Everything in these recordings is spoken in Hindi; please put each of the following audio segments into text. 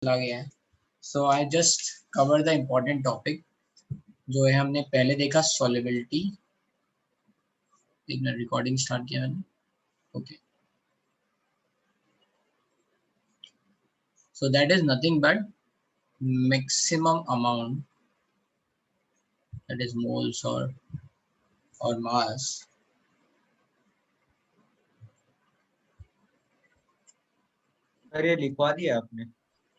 चला गया है। So I just cover the important topic जो है हमने पहले देखा, सॉल्युबिलिटी। एक मिनट, रिकॉर्डिंग स्टार्ट किया मैंने। Okay, so that is nothing but maximum amount, that is moles or mass sir ये लिखवा दिया आपने?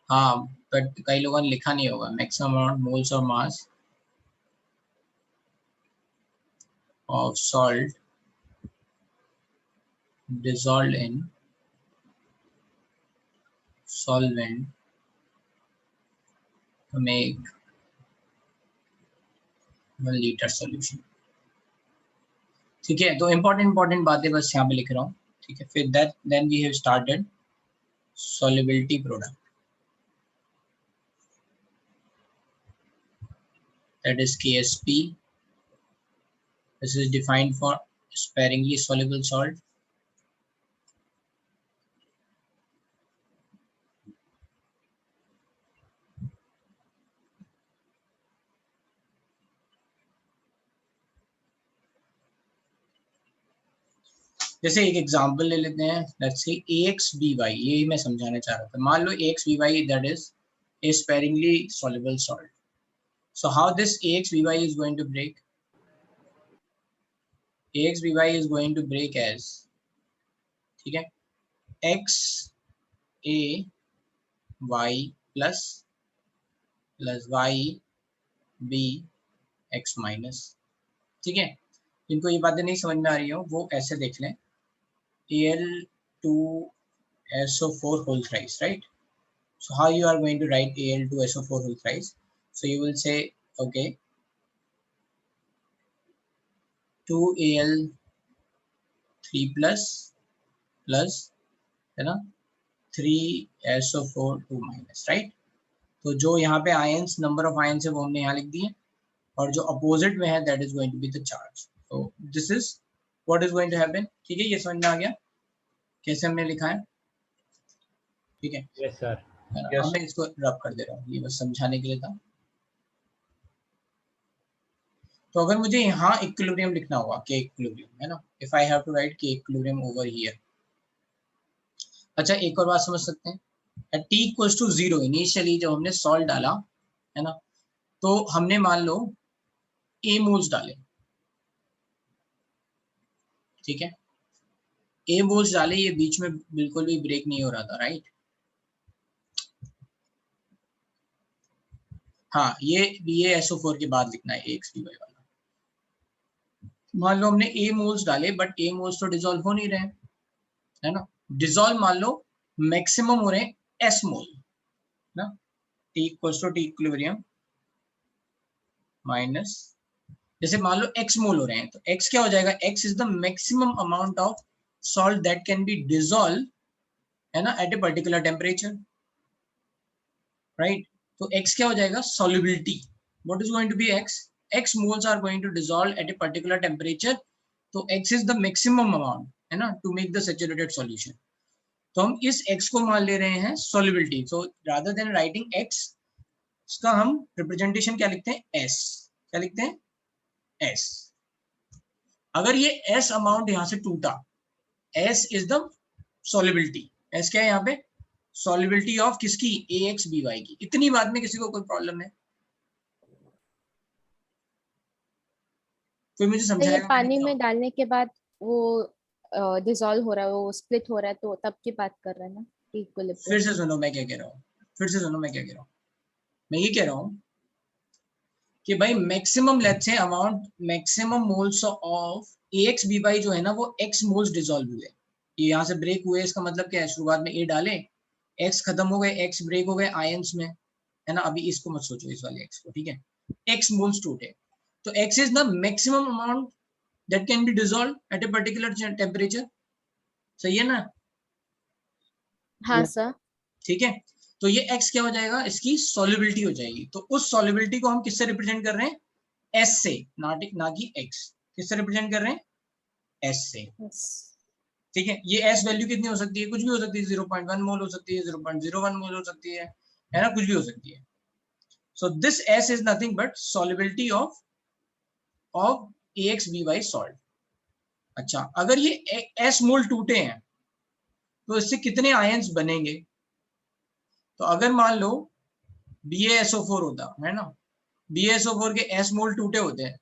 हाँ, बट कई लोगों ने लिखा नहीं होगा। मैक्सिमम अमाउंट मोल्स और mass of salt dissolved in solvent to make 1 liter solution। ठीक है, तो इंपॉर्टेंट बातें बस यहाँ पे लिख रहा हूँ। ठीक है, फिर then we have started solubility product, that is KSP. This is defined for sparingly soluble salt. जैसे एक एग्जांपल ले लेते हैं, लेट्स से AXBY, ये मैं समझाना चाह रहा था। मान लो AXBY that is a sparingly soluble salt. So how this AXBY is going to break? AXBY is going to break as, ठीक है, XAY plus YB X minus। ठीक है, जिनको ये बातें नहीं समझ में आ रही हो वो ऐसे देख लें, Al2SO4 whole thrice, right? So how you are going to write Al2SO4 whole thrice? So you will say, okay, 2Al3 plus है ना 3SO4 2 minus, right? तो जो यहाँ पे आयंस, नंबर ऑफ आयंस है वो हमने यहाँ लिख दिए, और जो अपोजिट में है that is going to be the charge. तो this is what is going to happen. ठीक है, ये समझ में आ गया कैसे हमने लिखा है? ठीक है, यस सर। अब मैं इसको रब कर दे रहा हूँ, ये बस समझाने के लिए था। तो अगर मुझे यहाँ इक्विलिब्रियम लिखना होगा, के इक्विलिब्रियम है ना, if I have to write K equilibrium over here. अच्छा, एक और बात समझ सकते हैं, at t equals to 0 initially जब हमने सॉल्ट डाला है ना, तो हमने मान लो A मोल्स डाले। ठीक है, A मोल्स डाले, ये बीच में बिल्कुल भी ब्रेक नहीं हो रहा था, राइट? हाँ, ये SO4 के बाद लिखना है AXBY वाला। मान लो हमने A मोल्स डाले, बट A मोल्स तो डिसॉल्व हो नहीं रहे हैं, है ना। डिसॉल्व मान लो मैक्सिमम हो रहे हैं S मोल ना, T equals to T equilibrium minus, जैसे मान लो X मोल हो रहे हैं, तो X क्या हो जाएगा? X is the maximum amount of salt that can be dissolve, है ना, at a particular temperature, right? तो X क्या हो जाएगा? Solubility. What is going to be X? X moles are going to dissolve at a particular temperature, तो X is the maximum amount, है ना, to make the saturated solution। तो हम इस X को मान ले रहे हैं solubility। So rather than writing X, इसका हम रिप्रेजेंटेशन क्या लिखते हैं? S। क्या लिखते हैं? S। अगर ये S अमाउंट यहां से टूटा, S is the solubility। S क्या है यहाँ पे? solubility of किसकी? AXBY की। इतनी बात में किसी को कोई प्रॉब्लम है? कोई मुझे समझाएगा? ये पानी में डालने के बाद वो डिसॉल्व हो रहा है, वो स्प्लिट हो रहा है, तो तब की बात कर रहे हैं ना? इक्विलिब्रियम। फिर से सुनो मैं क्या कह रहा हूँ, फिर से सुनो मैं क्या कह रहा हूँ। मैं ये कह रहा हूँ कि भाई maximum, let's say amount, maximum moles of AXBY जो है ना, वो X मोल्स डिसॉल्व हुए। ये यहाँ से ब्रेक हुए, इसका मतलब क्या है? शुरुआत में A डाले, X खत्म हो गए, X ब्रेक हो गए आयंस में, है ना। अभी इसको मत सोचो, इस वाले X को, ठीक है। X मोल्स टूटे, तो X is the maximum amount that can be dissolved at a particular temperature। सही है ना? हाँ सर। ठीक है, तो ये X क्या हो जाएगा? इसकी solubility हो जाएगी। तो उस solubility को हम किससे रिप्रेजेंट कर रहे हैं? S से, ना कि X। किससे रिप्रेजेंट कर रहे हैं? S से। ठीक है, ये S वैल्यू कितनी हो सकती है? कुछ भी हो सकती है, 0.1 मोल हो सकती है, 0.01 मोल हो सकती है, है ना, कुछ भी हो सकती है। So this S is nothing but solubility of AXBY salt. अच्छा, अगर ये S मोल टूटे हैं तो इससे कितने आयंस बनेंगे? तो अगर मान लो BaSO4 होता है ना, BaSO4 के S मोल टूटे होते हैं,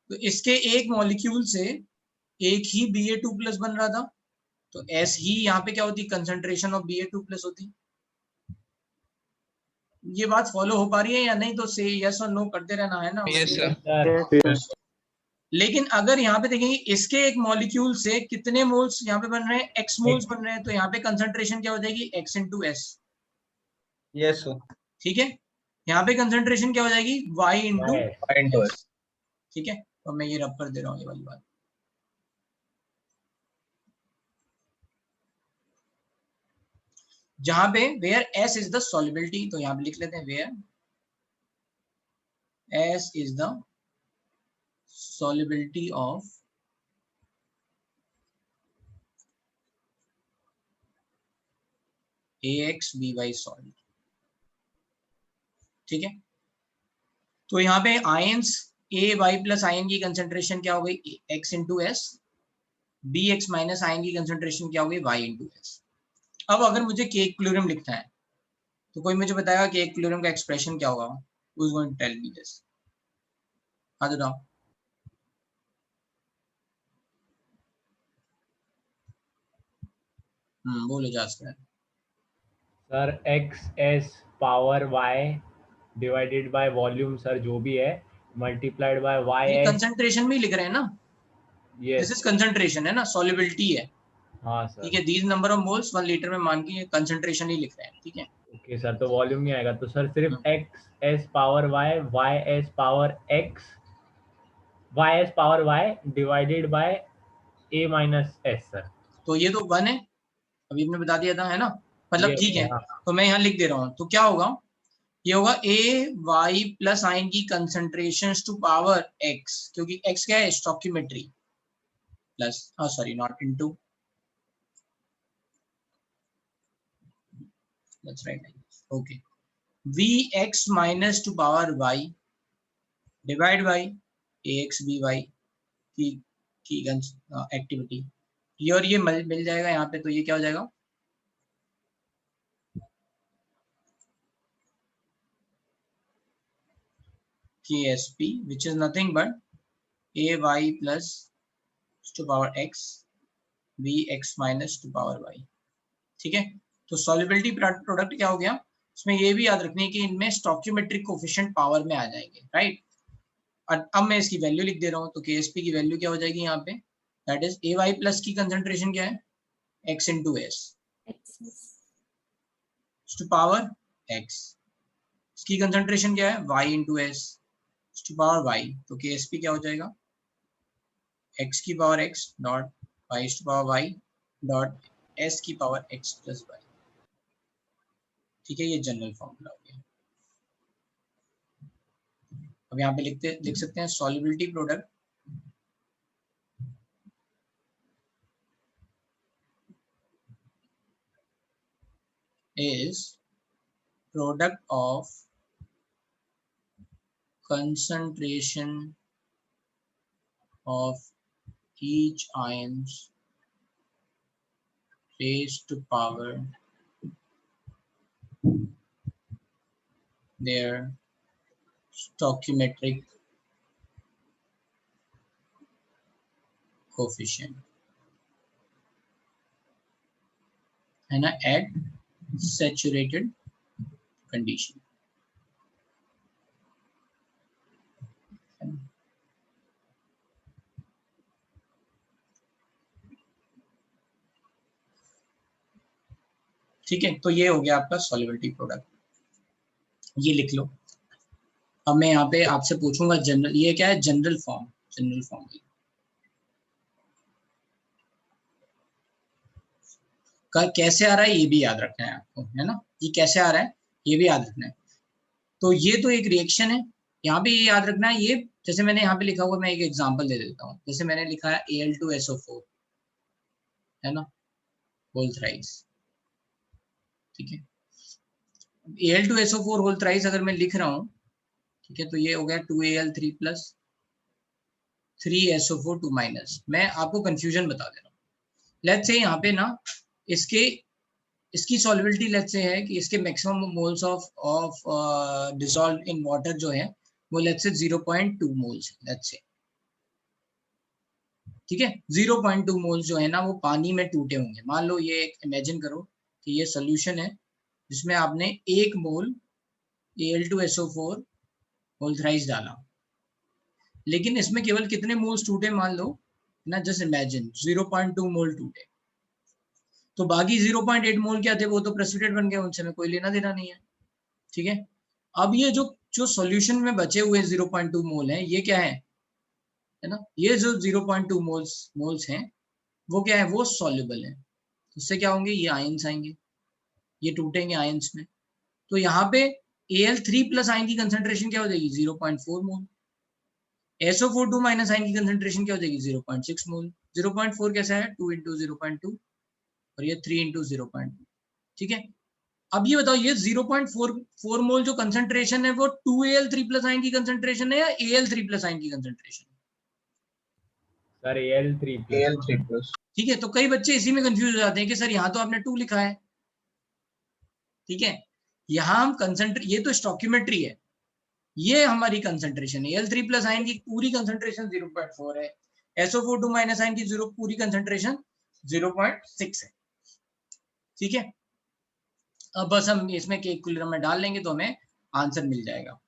तो इसके एक मॉलिक्यूल से एक ही Ba2+ बन रहा था, तो S ही यहाँ पे क्या होती, कंसंट्रेशन ऑफ Ba2+ होती। ये बात फॉलो हो पा रही है या नहीं? तो से यस और नो करते रहना है ना। Yes sir. सर लेकिन अगर यहाँ पे देखेंगे इसके एक मॉलिक्यूल से कितने मोल्स यहाँ पे बन रहे हैं, X मोल्स बन रहे हैं, तो यहाँ पे कंसंट्रेशन क्या हो जाएगी, X into S। Yes sir. ठीक है, यहाँ पे कंसंट्रेशन क्या हो जाएगी, Y into into S। ठीक है, तो मैं ये रब कर दे रहा हूँ ये वाली बात। जहां पे where S is the solubility, तो यहाँ पे लिख लेते हैं where S is the solubility of AXBY salt। ठीक है, तो यहाँ पे आयंस AY+ आयन की कंसंट्रेशन क्या हो गई, X into S, BX- ion की कंसंट्रेशन क्या हो गई, Y into S। अब अगर मुझे K इक्विलिब्रियम लिखना है तो कोई मुझे बताएगा K इक्विलिब्रियम का एक्सप्रेशन क्या होगा? Who is going to tell me this? हाँ बताओ। बोलो Zanskar. Sir XS power Y divided by volume, sir जो भी है, मल्टीप्लाइड बाय ये YS। कंसंट्रेशन में ही लिख रहे हैं ना, दिस इज कंसंट्रेशन है ना, सॉल्युबिलिटी है। हाँ ठीक सर। है, these number of moles 1 litre में मान के कंसंट्रेशन ही लिख रहे हैं। ठीक है, ओके सर, तो वॉल्यूम नहीं आएगा, तो सर सिर्फ XS power Y, YS power X, YS power Y divided by A minus S sir. तो ये तो 1 है, अभी हमने बता दिया था, है ना, मतलब ठीक है। हाँ। तो मैं यहाँ लिख दे रहा हूँ, तो क्या होगा, ये होगा AY+ आयन की कंसंट्रेशन टू पावर X, क्योंकि X क्या है, stoichiometry, plus sorry not into, let's write okay, VX- to power Y divide by AXBY की एक्टिविटी। ये और ये मिल जाएगा यहाँ पे, तो ये क्या हो जाएगा, KSP, which is nothing but AY+ to power X, VX- to power Y। ठीक है, तो सॉल्युबिलिटी प्रोडक्ट क्या हो गया, इसमें ये भी याद रखने की इनमें स्टोइकियोमेट्रिक कोफिशिएंट पावर में आ जाएंगे, राइट। अब मैं इसकी वैल्यू लिख दे रहा हूँ, तो KSP की वैल्यू क्या हो जाएगी यहाँ पे, दैट इज AY+ की कंसंट्रेशन क्या है, X into S to power X, इसकी कंसंट्रेशन क्या है, Y into S to power Y, तो KSP क्या हो जाएगा, X की power X dot Y to power Y dot S की पावर X plus Y। ठीक है, ये जनरल फॉर्मूला हो गया। अब यहाँ पे लिख सकते हैं solubility product is product of concentration of each ions raised to power their stoichiometric coefficient, है ना, at saturated condition। ठीक है, तो ये हो गया आपका सॉल्युबिलिटी प्रोडक्ट, ये लिख लो। अब मैं यहाँ पे आपसे पूछूंगा जनरल, ये क्या है, जनरल फॉर्म, जनरल फॉर्म कैसे आ रहा है ये भी याद रखना है आपको, है ना, ये कैसे आ रहा है ये भी याद रखना है। तो ये तो एक रिएक्शन है, यहाँ पे ये याद रखना है, ये जैसे मैंने यहाँ पे लिखा हुआ, मैं एक एग्जांपल दे देता हूँ, जैसे मैंने लिखा है Al2SO4, है ना, बोल थ्राइस। ठीक है, Al2SO4 होल थ्राइस अगर मैं लिख रहा हूँ, ठीक है, तो ये हो गया 2Al3 प्लस 3SO4 2 माइनस। मैं आपको कंफ्यूजन बता दे रहा हूँ। लेट्स से यहाँ पे ना इसकी सॉल्युबिलिटी लेट्स से है कि इसके maximum moles of dissolve in water जो है वो let's say 0.2 moles let's say, ठीक है। 0.2 मोल्स जो है ना वो पानी में टूटे होंगे। मान लो ये एक इमेजिन करो कि ये सोल्यूशन है जिसमें आपने 1 मोल Al2SO4 होल थ्राइस डाला, लेकिन इसमें केवल कितने मोल्स टूटे मान लो ना, जस्ट इमेजिन 0.2 मोल टूटे, तो बाकी 0.8 मोल क्या थे, वो तो प्रेसिपिटेट बन गए, उनसे में कोई लेना देना नहीं है, ठीक है। अब ये जो जो सॉल्यूशन में बचे हुए 0.2 मोल हैं, ये क्या है ना, ये जो 0.2 मोल्स हैं वो क्या है, वो सॉल्युबल है। उससे क्या होंगे, ये आयंस आएंगे, ये टूटेंगे आयंस में। तो यहाँ पे Al3 प्लस आयन की कंसेंट्रेशन क्या हो जाएगी, 0.4 मोल। SO4 2 माइनस आयन की कंसेंट्रेशन क्या हो जाएगी, 0.6 मोल। 0.4 कैसा है, 2 इंटू 0.2 और ये 3 इंटू 0.2, ठीक है। अब ये बताओ, ये 0.4 मोल जो कंसेंट्रेशन है वो 2Al3 प्लस आयन की कंसेंट्रेशन है या Al3 प्लस आयन की concentration? Sir Al3 plus. Al3 plus. ठीक है, तो कई बच्चे इसी में कंफ्यूज हो जाते हैं कि सर यहाँ तो आपने 2 लिखा है, ठीक है, यहाँ हम कंसेंट्रेट, ये तो स्टोकियोमेट्री है, ये हमारी कंसेंट्रेशन है। Al3 प्लस आयन की पूरी कंसेंट्रेशन 0.4 है, SO4 2 माइनस आयन की पूरी कंसेंट्रेशन 0.6 है, ठीक है। अब बस हम इसमें के इक्विलिब्रियम में डाल लेंगे तो हमें आंसर मिल जाएगा,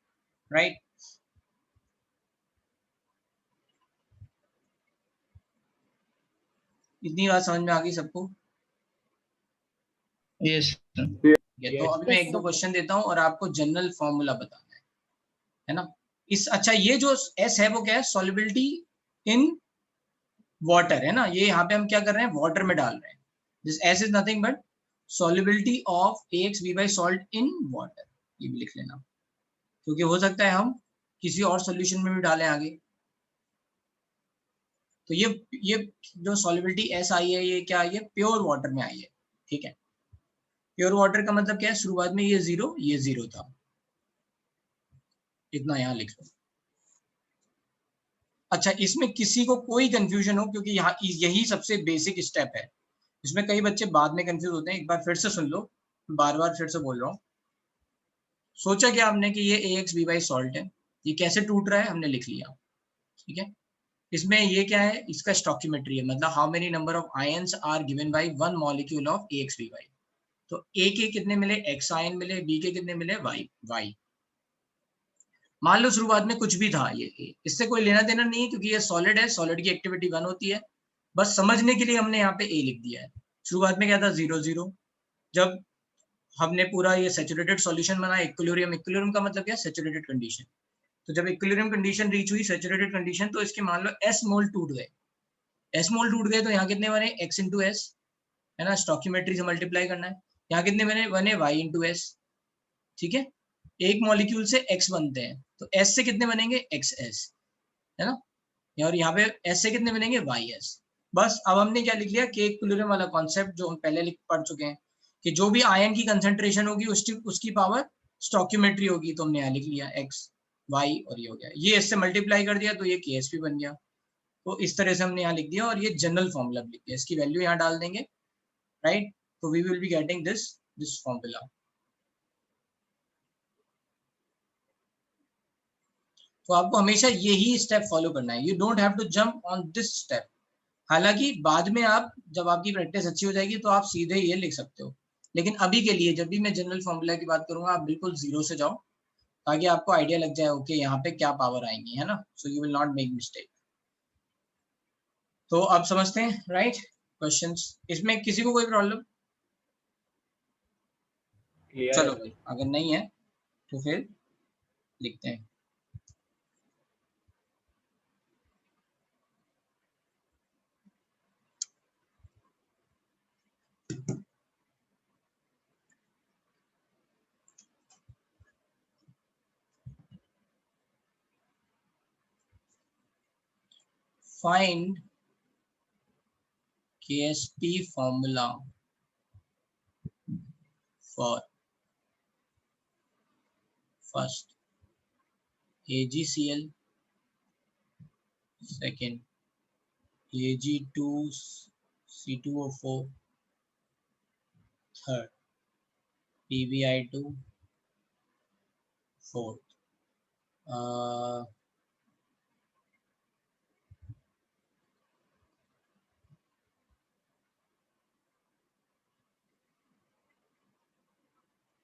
राइट। इतनी बात समझ में आ गई सबको? Yes, sir. तो अभी मैं एक दो क्वेश्चन देता हूँ और आपको जनरल फॉर्मूला बताना है ना। इस अच्छा, ये जो S है वो क्या है, सॉल्युबिलिटी इन वाटर है ना। ये यहाँ पे हम क्या कर रहे हैं, वाटर में डाल रहे हैं। This S is nothing but solubility of AXB by salt in water, ये भी लिख लेना, क्योंकि हो सकता है हम किसी और सॉल्यूशन में भी डालें आगे। तो ये जो सॉल्युबिलिटी S आई है, ये क्या आई है, प्योर वाटर में आई है, ठीक है। प्योर वाटर का मतलब क्या है, शुरुआत में ये जीरो था, इतना यहाँ लिख लो। अच्छा, इसमें किसी को कोई कंफ्यूजन हो, क्योंकि यहाँ यही सबसे बेसिक स्टेप है, इसमें कई बच्चे बाद में कंफ्यूज होते हैं। एक बार फिर से सुन लो, बार बार फिर से बोल रहा हूँ। सोचा क्या आपने कि ये AXB बाई सॉल्ट है, ये कैसे टूट रहा है हमने लिख लिया, ठीक है। इसमें ये क्या है, इसका स्टोकियोमेट्री है, मतलब how many number of ions are given by one molecule of AXB by. तो A के कितने मिले, X आयन मिले, B के कितने मिले, Y। मान लो शुरुआत में कुछ भी था, ये इससे कोई लेना देना नहीं है, क्योंकि ये सॉलिड है, सॉलिड की एक्टिविटी 1 होती है। बस समझने के लिए हमने यहाँ पे A लिख दिया है। शुरुआत में क्या था, 0 जब हमने पूरा ये सैचुरेटेड सॉल्यूशन बनाया, इक्विलिब्रियम का मतलब क्या, सैचुरेटेड कंडीशन। तो जब इक्विलिब्रियम कंडीशन रीच हुई, सैचुरेटेड कंडीशन, तो इसके मान लो S मोल टूट गए। S मोल टूट गए तो यहाँ कितने बने, X इंटू S, है ना, स्टोकियोमेट्री से मल्टीप्लाई करना है। यहाँ कितने बने Y इंटू S, ठीक है। एक मॉलिक्यूल से X बनते हैं, तो S से कितने बनेंगे, XS, है ना। और यहाँ पे S से कितने बनेंगे, YS। बस अब हमने क्या लिख लिया, के इक्विलिब्रियम वाला कॉन्सेप्ट जो हम पहले पढ़ चुके हैं, कि जो भी आयन की कंसेंट्रेशन होगी उसकी पावर स्टोकियोमेट्री होगी, तो हमने यहाँ लिख लिया X Y और ये हो गया, ये इससे मल्टीप्लाई कर दिया तो ये KSP बन गया। तो इस तरह से हमने यहाँ लिख दिया, और ये जनरल फॉर्मूला लिख दिया, इसकी वैल्यू यहाँ डाल देंगे, राइट। तो we will be getting this formula. तो आपको हमेशा यही स्टेप फॉलो करना है, you don't have to jump on this step. हालांकि बाद में आप जब आपकी प्रैक्टिस अच्छी हो जाएगी तो आप सीधे ये लिख सकते हो, लेकिन अभी के लिए जब भी मैं जनरल फॉर्मूला की बात करूंगा, आप बिल्कुल जीरो से जाओ, ताकि आपको आइडिया लग जाए, ओके यहाँ पे क्या पावर आएंगी, है ना। So you will not make mistake. तो आप समझते हैं, राइट। क्वेश्चंस इसमें किसी को कोई प्रॉब्लम? क्लियर चलो है। अगर नहीं है तो फिर लिखते हैं। Find KSP formula for first AgCl, second Ag2C2O4, third PbI2, fourth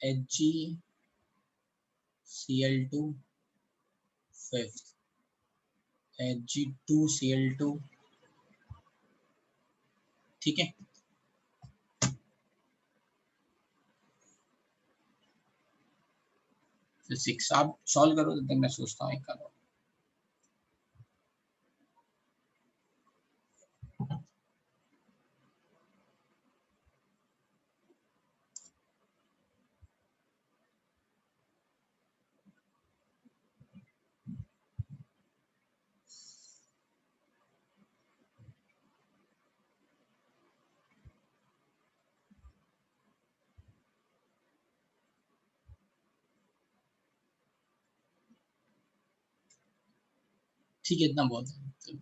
HgCl2, fifth Hg2Cl2, ठीक है। फिर 6 आप सॉल्व करो तब तक मैं सोचता हूँ एक करो। ठीक है, इतना बहुत है।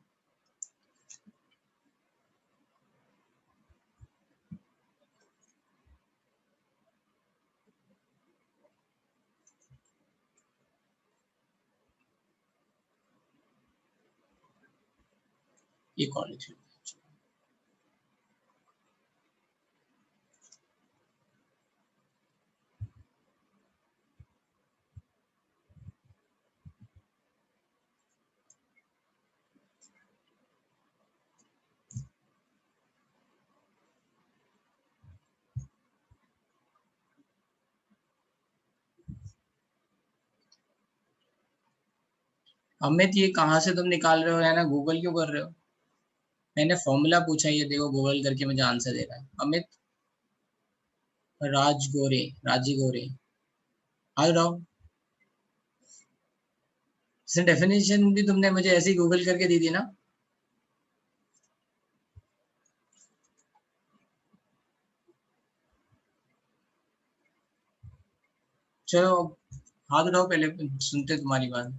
ये कॉलेज अमित, ये कहाँ से तुम निकाल रहे हो, है ना? गूगल क्यों कर रहे हो? मैंने फॉर्मूला पूछा, ये देखो गूगल करके मुझे आंसर दे रहा है अमित। राजी गोरे आ रहा हूँ। डेफिनेशन भी तुमने मुझे ऐसे ही गूगल करके दी थी ना? चलो हाथ उठाओ, पहले सुनते तुम्हारी बात।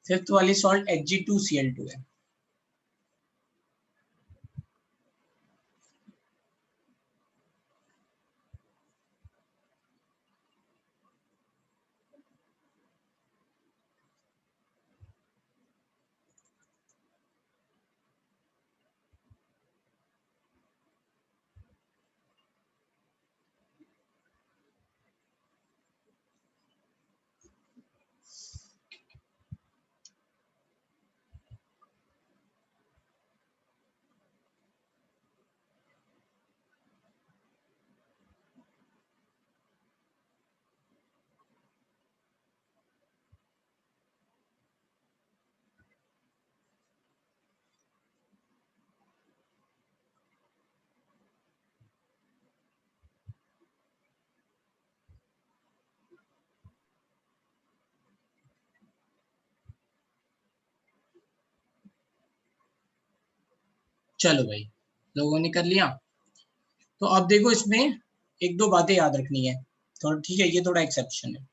फिफ्थ वाली सॉल्ट Hg2Cl2 है। चलो भाई, लोगों ने कर लिया। तो अब देखो इसमें एक दो बातें याद रखनी है, थोड़ा ठीक है, ये थोड़ा एक्सेप्शन है।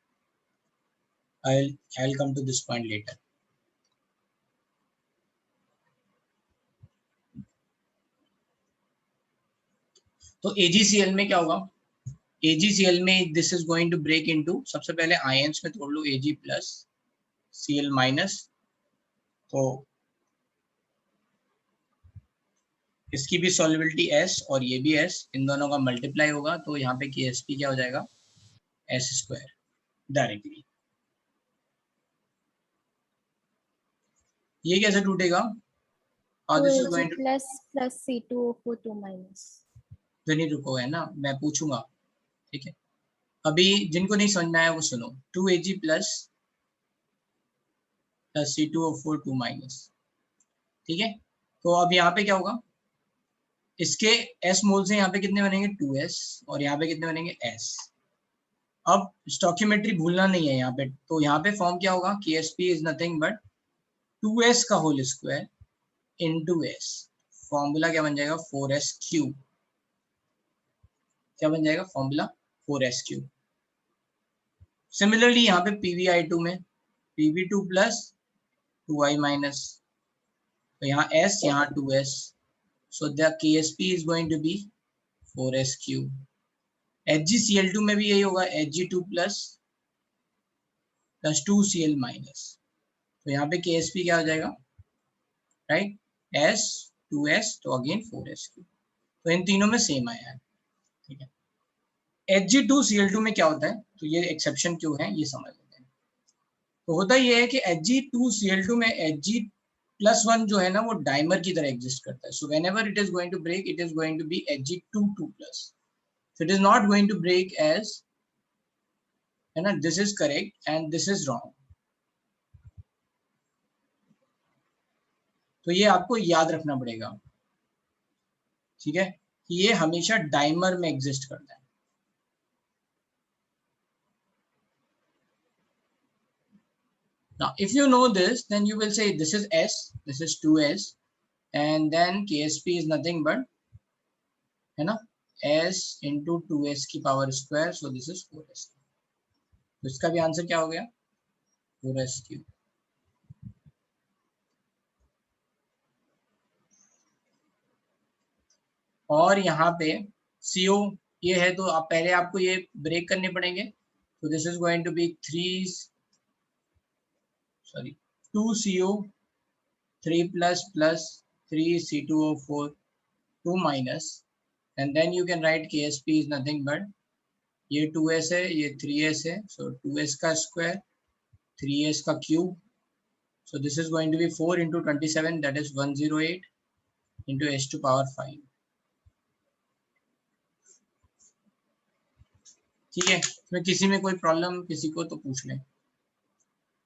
I'll come to this point later. तो AgCl में क्या होगा? AgCl में this is going to break into, सबसे पहले आयंस में तोड़ लो Ag प्लस Cl माइनस, तो इसकी भी सॉल्युबिलिटी S और ये भी S, इन दोनों का मल्टीप्लाई होगा, तो यहाँ पे KSP क्या हो जाएगा? S square directly. ये कैसे टूटेगा? This is 2Ag going to, plus C2O4 2 minus। तो नहीं रुको, है ना, मैं पूछूंगा, ठीक है। अभी जिनको नहीं समझ में आया वो सुनो। 2Ag प्लस C2O4 2 माइनस, ठीक है। तो अब यहाँ पे क्या होगा? इसके S मोल से यहाँ पे कितने बनेंगे? 2S, और यहाँ पे कितने बनेंगे? S। अब स्टोकियोमेट्री भूलना नहीं है यहाँ पे, तो यहाँ पे फॉर्म क्या होगा? KSP is nothing but 2S का whole square into S। Formula क्या बन जाएगा? 4S cube. क्या बन जाएगा फॉर्मूला? 4S cube. सिमिलरली यहाँ पे PbI2 में Pb2 प्लस 2i माइनस, तो यहाँ S, यहाँ 2S, so the KSP is going to be 4S cube. HgCl2 में भी यही होगा, Hg2 प्लस 2Cl माइनस, तो यहाँ पे KSP क्या हो जाएगा? राइट, S 2S, तो अगेन 4S क्यूब। तो इन तीनों में सेम आया है, ठीक है। Hg2Cl2 में क्या होता है, तो ये एक्सेप्शन क्यों है ये समझ लेते हैं। तो होता ये है कि Hg2Cl2 में Hg+1 जो है ना वो डाइमर की तरह एग्जिस्ट करता है, so whenever it is going to break it is going to be Hg2 plus, so it is not going to break as, है ना, this is correct and this is wrong। तो ये आपको याद रखना पड़ेगा, ठीक है, कि ये हमेशा डाइमर में एग्जिस्ट करता है। Now if you know this then you will say this is S, this is 2S, and then KSP is nothing but, है ना, S into 2S की power square, so this is 4S। तो इसका भी आंसर क्या हो गया? 4S cube. और यहाँ पे CO ये है, तो आप पहले आपको ये ब्रेक करने पड़ेंगे, तो this is going to be 2CO 3 plus plus 3C2O4 2 minus, and then you can write KSP is nothing but, ये 2S है, ये 3S है, सो 2S का स्क्वायर 3S का cube, so this is going to be 4 into 27, that is 108 into S to power 5। ठीक है, इसमें किसी में कोई प्रॉब्लम किसी को तो पूछ लें,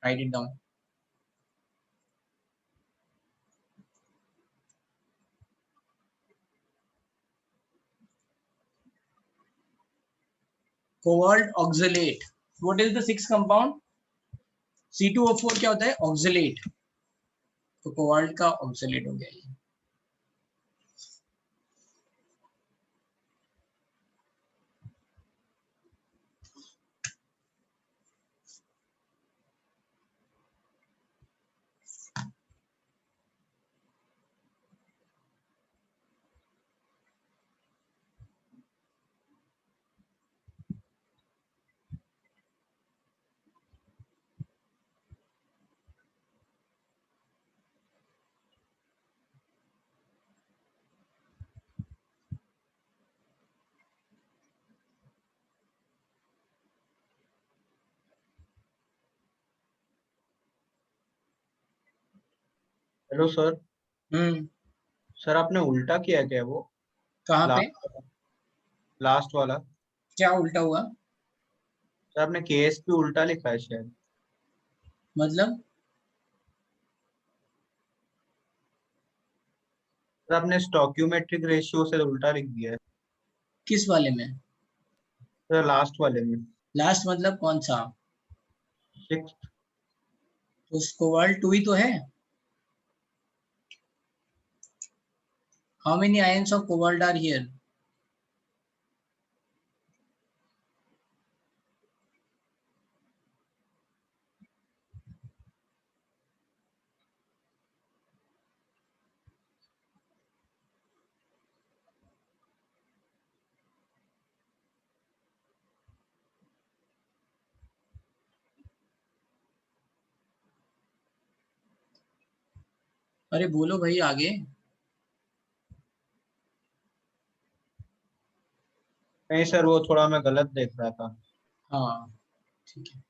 right it down. Cobalt oxalate, what is the six compound? C2O4 क्या होता है? ऑक्सलेट, तो कोबाल्ट का ऑक्सलेट हो गया ये। Hello sir. हम्म, सर आपने उल्टा किया क्या वो? कहाँ पे? लास्ट वाला। क्या उल्टा हुआ? सर आपने KSP उल्टा लिखा है शायद। मतलब सर आपने स्टोक्यूमेट्रिक रेशियो से उल्टा लिख दिया है किस वाले में? सर, लास्ट वाले में। लास्ट मतलब कौन सा? 6। तो कोबाल्ट 2 ही तो है। How many ions of cobalt are here? अरे बोलो भाई आगे। नहीं सर, वो थोड़ा मैं गलत देख रहा था। हाँ ठीक है।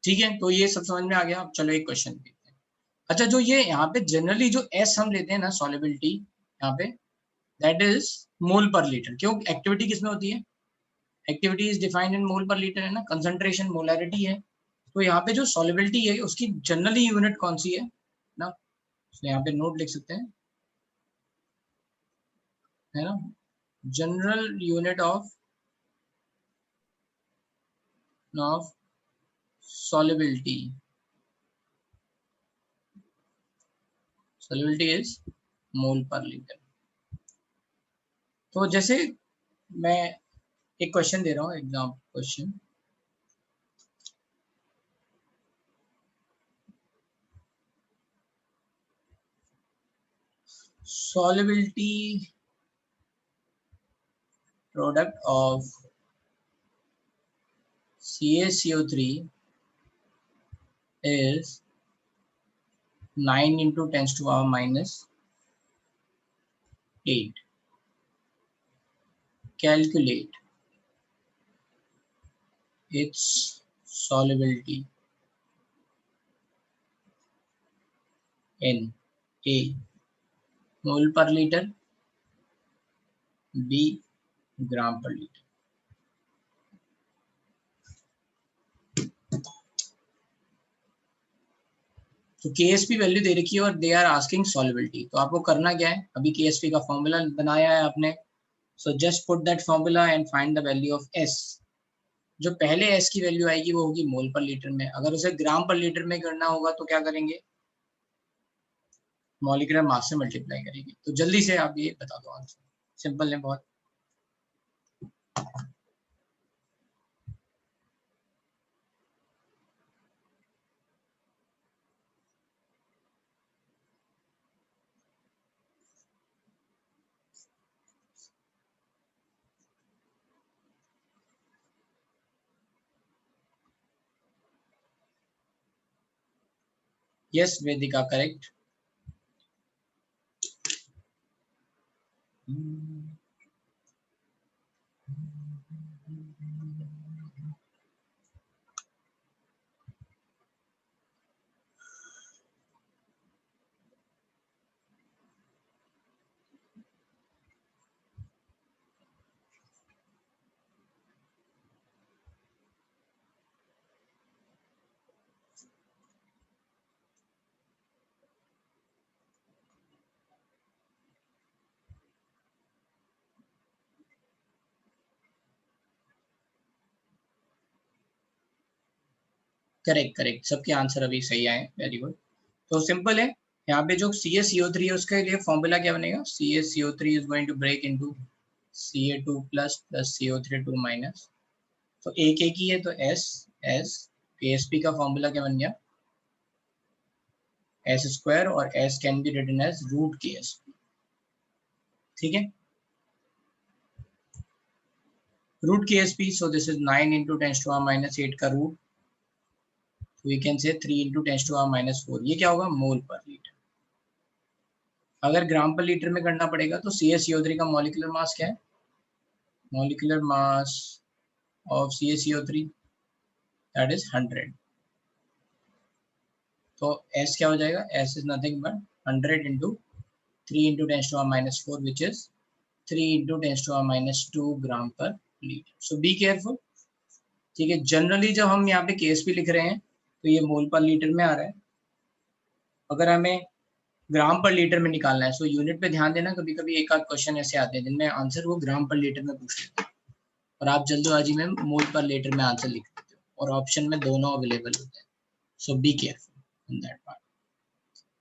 ठीक है, तो ये सब समझ में आ गया। अब चलो एक क्वेश्चन देखते हैं। अच्छा, जो ये यहाँ पे जनरली जो एस हम लेते हैं ना सॉलिबिलिटी, यहाँ पे दैट इज मोल पर लीटर। क्यों? एक्टिविटी किसमें होती है? एक्टिविटी इज डिफाइंड इन मोल पर लीटर, है ना। कंसंट्रेशन मोलैरिटी है। तो यहाँ पे जो सॉलिबिलिटी है उसकी जनरली यूनिट कौन सी है ना, तो यहाँ पे नोट लिख सकते हैं, है ना। General unit of solubility is मोल पर लीटर। तो जैसे मैं एक क्वेश्चन दे रहा हूँ, exam question. solubility product of CaCO3 is 9 into 10 to the power minus 8. Calculate its solubility in A. mole per liter, B. gram per liter। तो KSP वैल्यू दे रखी है और दे आर आस्किंग सॉल्युबिलिटी। तो आपको करना क्या है, अभी KSP का फॉर्मूला बनाया है आपने। So just put that formula and find the value of S। जो पहले S की वैल्यू आएगी वो होगी मोल पर लीटर में। अगर उसे ग्राम पर लीटर में करना होगा तो क्या करेंगे, मॉलिक्यूलर मास से मल्टीप्लाई करेंगे। तो जल्दी से आप ये बता दो आंसर, सिंपल है बहुत। यस वेदिका, करेक्ट। करेक्ट करेक्ट, सबके आंसर अभी सही आए, वेरी गुड। तो सिंपल है, यहाँ पे जो CaCO3 है उसके लिए फॉर्मूला क्या बनेगा, CaCO3 is going to break into Ca2 plus CO3 2 minus. तो एक ही है तो S S। KSP का फॉर्मूला क्या बन गया, S स्क्वायर, और S can be written as root KSP। ठीक है, root KSP। So this is 9 into 10 to the power minus 8 का root, we can say 3 into 10 to the power minus 4। ये क्या होगा, मोल पर लीटर। अगर ग्राम पर लीटर में करना पड़ेगा तो CaCO3 का मॉलिक्यूलर मास क्या है, molecular mass of CaCO3 that is 100। तो S क्या हो जाएगा, S is nothing but 100 into 3 into 10 to the power minus 4 which is 3 into 10 to the power minus 2 ग्राम पर लीटर। So be careful. ठीक है, जनरली जब हम यहाँ पे KSP लिख रहे हैं तो ये मोल पर लीटर में आ रहा है। अगर हमें ग्राम पर लीटर में निकालना है। सो यूनिट पे ध्यान देना, कभी कभी एक आध क्वेश्चन ऐसे आते हैं जिनमें आंसर वो ग्राम पर लीटर में पूछ लेते हैं और आप जल्दबाजी में मोल पर लीटर में आंसर लिख देते हो और ऑप्शन में दोनों अवेलेबल होते हैं। So be careful in that part.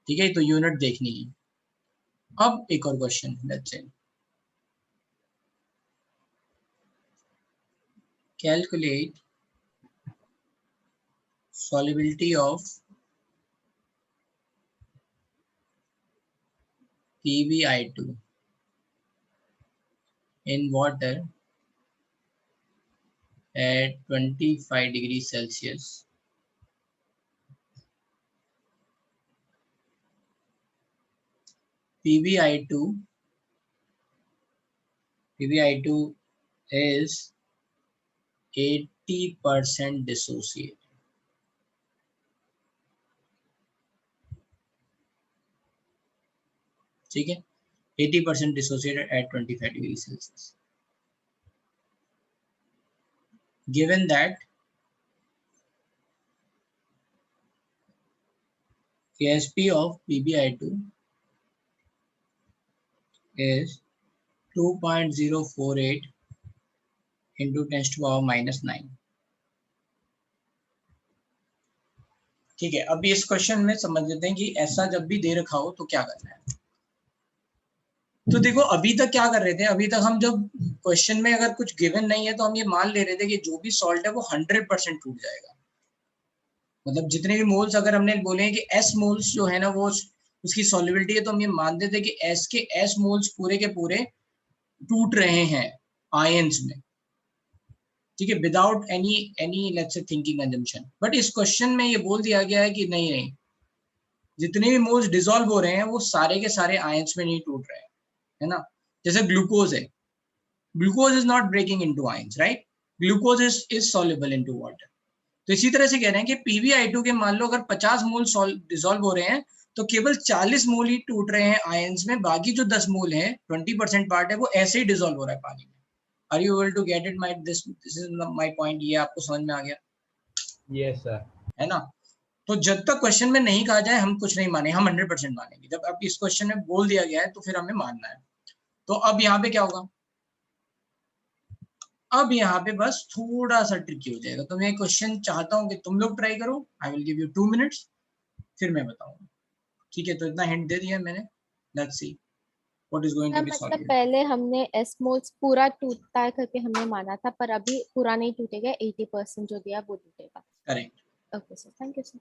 ठीक है, तो यूनिट देखनी है। अब एक और question, let's say calculate solubility of PbI2 in water at 25 degrees Celsius PbI2 is 80% dissociated. ठीक है, 80% dissociated at 25 degrees Celsius. Given that Ksp of PbI2 is 2.048 into 10 to the power minus 9. ठीक है, अब इस क्वेश्चन में समझ लेते हैं कि ऐसा जब भी दे रखा हो तो क्या करना है। तो देखो अभी तक क्या कर रहे थे, अभी तक हम जब क्वेश्चन में अगर कुछ गिवन नहीं है तो हम ये मान ले रहे थे कि जो भी सॉल्ट है वो 100% टूट जाएगा। मतलब जितने भी मोल्स अगर हमने बोले हैं कि एस मोल्स जो है ना वो उसकी सॉल्युबिलिटी है, तो हम ये मानते थे कि एस के एस मोल्स पूरे के पूरे टूट रहे हैं आयंस में। ठीक है, without any let's say thinking assumption. But इस क्वेश्चन में ये बोल दिया गया है कि नहीं नहीं, जितने भी मोल्स डिसॉल्व हो रहे हैं वो सारे के सारे आयंस में नहीं टूट रहे हैं, है ना। जैसे ग्लूकोज है, glucose is not breaking into ions, right, glucose is soluble into water. तो इसी तरह से कह रहे हैं कि PbI2 के मान लो अगर 50 मोल डिसॉल्व हो रहे हैं तो केवल 40 मोल ही टूट रहे हैं आयंस में, बाकी जो 10 मोल है 20% पार्ट है वो ऐसे ही डिसॉल्व हो रहा है पानी में। Are you able to get it? My this is my point. ये आपको समझ में आ गया? Yes sir. है ना। तो जब तक क्वेश्चन में नहीं कहा जाए हम कुछ नहीं माने, हम 100% मानेंगे। जब अब इस क्वेश्चन में बोल दिया गया है तो फिर हमें मानना है। तो अब यहाँ पे क्या होगा, अब यहाँ पे बस थोड़ा सा ट्रिकी हो जाएगा। तो मैं क्वेश्चन चाहता हूँ कि तुम लोग ट्राई करो। I will give you 2 minutes, फिर मैं बताऊंगा। ठीक है, तो इतना हिंट दे दिया मैंने। Let's see what is going to be मतलब सॉल्व्ड। पहले हमने एस मोल्स पूरा टूटता है करके हमने माना था, पर अभी पूरा नहीं टूटेगा, 80% जो दिया वो टूटेगा। Correct. Okay sir, thank you sir.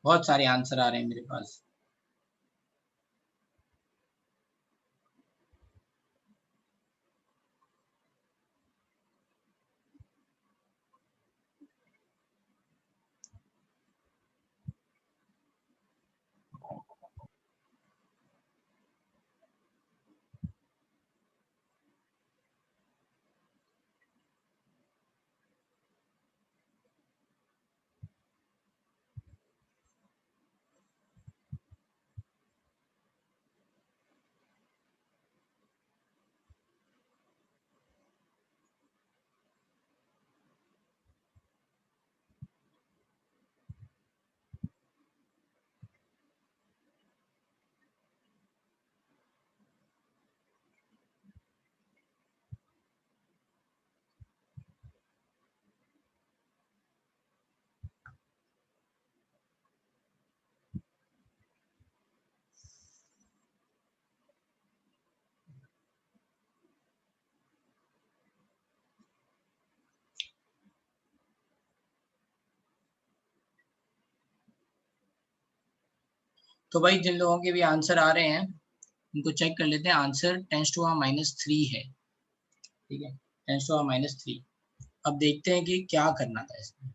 बहुत सारे आंसर आ रहे हैं मेरे पास। तो भाई जिन लोगों के भी आंसर आ रहे हैं उनको चेक कर लेते हैं। आंसर 10⁻³ है, ठीक है, 10⁻³। अब देखते हैं कि क्या करना था इसमें।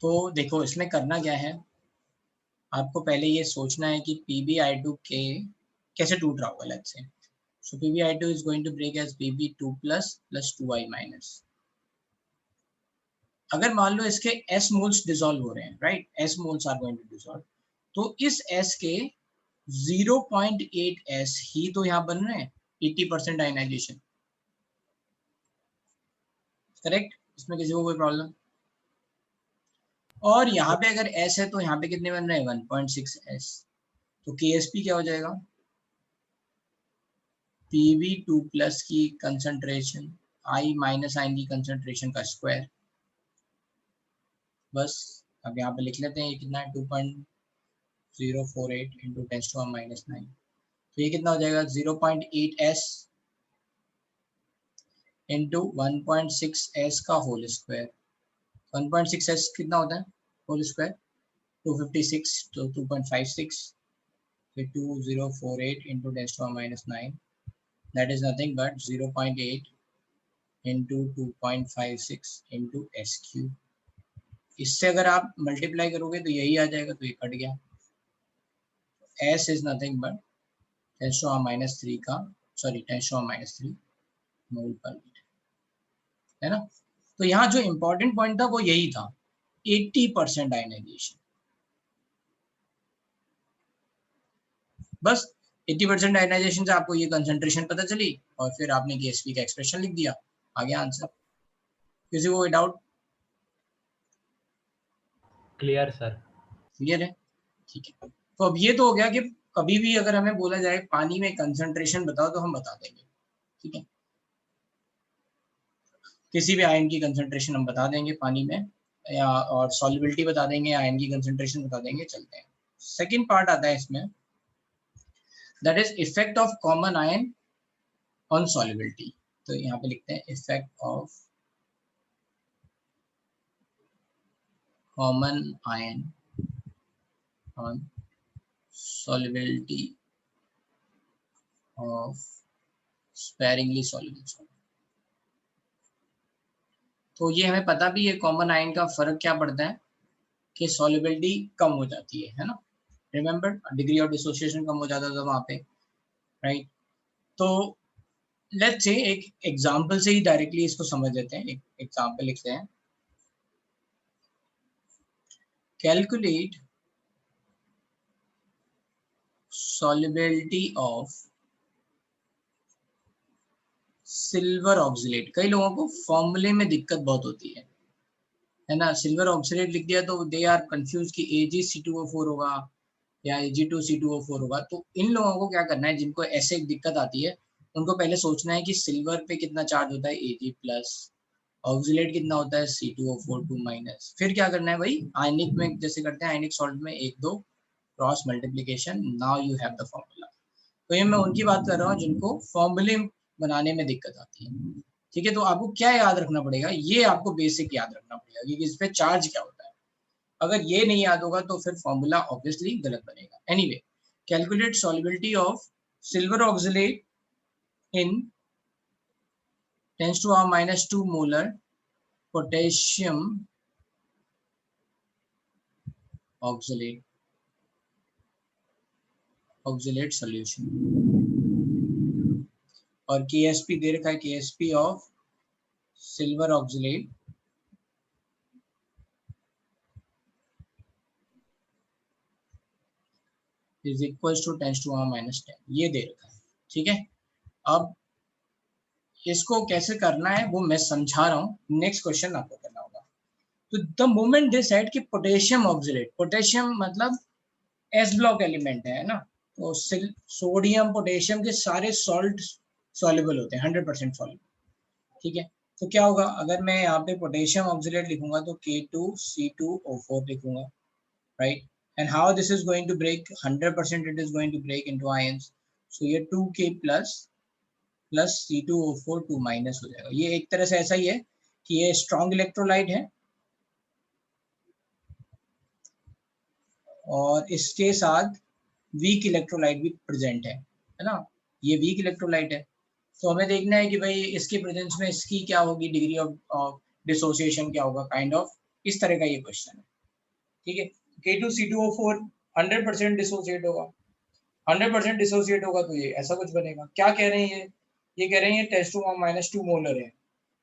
तो देखो इसमें करना क्या है, आपको पहले ये सोचना है कि PbI2 के कैसे टूट रहा होगा। Let's say so PbI2 is going to break as Pb2 plus 2i minus। अगर मान लो इसके S मोल्स डिसॉल्व हो रहे हैं, right, S moles are going to dissolve, तो इस S के 0.8 S ही तो यहाँ बन रहे हैं 80% आयनाइजेशन, करेक्ट, इसमें किसी को कोई प्रॉब्लम। और यहाँ पे अगर S है तो यहाँ पे कितने बन रहे हैं 1.6 S, तो KSP क्या हो जाएगा, Pb2 प्लस की कंसंट्रेशन I माइनस आयन की कंसंट्रेशन का स्क्वायर। बस अब यहाँ पे लिख लेते हैं ये कितना है 2.048 इंटू 10⁻⁹। तो ये कितना हो जाएगा 0.8 S इंटू 1.6 S का होल स्क्वायर। 1.6 S कितना होता है होल स्क्वायर 256, तो 2.56, फिर 2048 into 10⁻⁹, that is nothing but 0.8 into 2.56 into S cube. इससे अगर आप मल्टीप्लाई करोगे तो यही आ जाएगा, तो ये कट गया। S is nothing but 10⁻³ का, सॉरी 10⁻³ मोल पर मीटर, है ना। तो यहाँ जो इंपॉर्टेंट पॉइंट था वो यही था 80% आयनाइजेशन। बस 80% आयनाइजेशन से आपको ये कंसंट्रेशन पता चली और फिर आपने KSP का एक्सप्रेशन लिख दिया, आ गया आंसर। किसी को कोई डाउट? Clear sir. क्लियर है, ठीक है। तो अब ये तो हो गया कि कभी भी अगर हमें बोला जाए पानी में कंसंट्रेशन बताओ तो हम बता देंगे, ठीक है, किसी भी आयन की कंसंट्रेशन हम बता देंगे पानी में, या और सॉल्युबिलिटी बता देंगे, आयन की कंसंट्रेशन बता देंगे, चलते हैं। सेकंड पार्ट आता है इसमें, that is effect of common ion on solubility. तो यहाँ पे लिखते हैं effect of common ion on solubility of sparingly soluble solid। तो ये हमें पता भी है कॉमन आयन का फर्क क्या पड़ता है कि सॉल्युबिलिटी कम हो जाती है ना, रिमेंबर डिग्री ऑफ डिसोसिएशन कम हो जाता था वहां पे, राइट। तो लेट्स से एक एग्जांपल से ही डायरेक्टली इसको समझ लेते हैं। एक एग्जांपल लिखते हैं, calculate solubility of silver oxalate. कई लोगों को फॉर्मूले में दिक्कत बहुत होती है ना, सिल्वर ऑक्सिलेट लिख दिया तो दे आर कंफ्यूज कि Ag(C2O4) होगा या Ag2C2O4 होगा। तो इन लोगों को क्या करना है, जिनको ऐसे दिक्कत आती है, उनको पहले सोचना है कि सिल्वर पे कितना चार्ज होता है Ag+, ऑक्सिलेट कितना होता है C2O4 2-। फिर क्या करना है भाई, आयनिक में जैसे करते हैं, आयनिक सॉल्ट में 1-2 cross multiplication, now you have the formula. तो ये मैं उनकी बात कर रहा हूँ जिनको फॉर्मूले बनाने में दिक्कत आती है, ठीक है। तो आपको क्या याद रखना पड़ेगा, ये आपको बेसिक याद रखना पड़ेगा कि इस पे चार्ज क्या होता है। अगर ये नहीं याद होगा तो फिर फॉर्मूला ऑब्वियसली गलत बनेगा. Anyway, calculate solubility of silver oxalate in 10⁻⁻2 molar potassium oxalate solution. और KSP दे रखा है, KSP of silver oxalate is equal to 10⁻⁻10. ये दे रखा है. ठीक है, अब इसको कैसे करना है वो मैं समझा रहा हूँ. नेक्स्ट क्वेश्चन आपको करना होगा. तो द मोमेंट दे सेड कि पोटेशियम ऑक्सलेट, पोटेशियम मतलब एस ब्लॉक एलिमेंट है ना, तो सोडियम पोटेशियम के सारे सॉल्ट सॉल्युबल होते हैं, 100% सॉल्युबल. ठीक है, तो क्या होगा अगर मैं यहाँ पे पोटेशियम ऑक्सलेट लिखूंगा तो K2C2O4 लिखूंगा, right. And how this is going to break, 100% it is going to break into ions. So ये 2K प्लस C2O4 2 माइनस हो जाएगा. ये एक तरह से ऐसा ही है कि ये स्ट्रॉन्ग इलेक्ट्रोलाइट है और इसके साथ वीक इलेक्ट्रोलाइट भी प्रेजेंट है ना. ये वीक इलेक्ट्रोलाइट है, तो हमें देखना है कि भाई इसके प्रेजेंस में इसकी क्या होगी डिग्री ऑफ डिसोसिएशन, क्या होगा, काइंड ऑफ इस तरह का ये क्वेश्चन है. ठीक है, K2C2O4 100% डिसोसिएट होगा, 100% डिसोसिएट होगा तो ये ऐसा कुछ बनेगा. क्या कह रहे हैं ये कह रहे हैं 10⁻⁻2 मोलर है,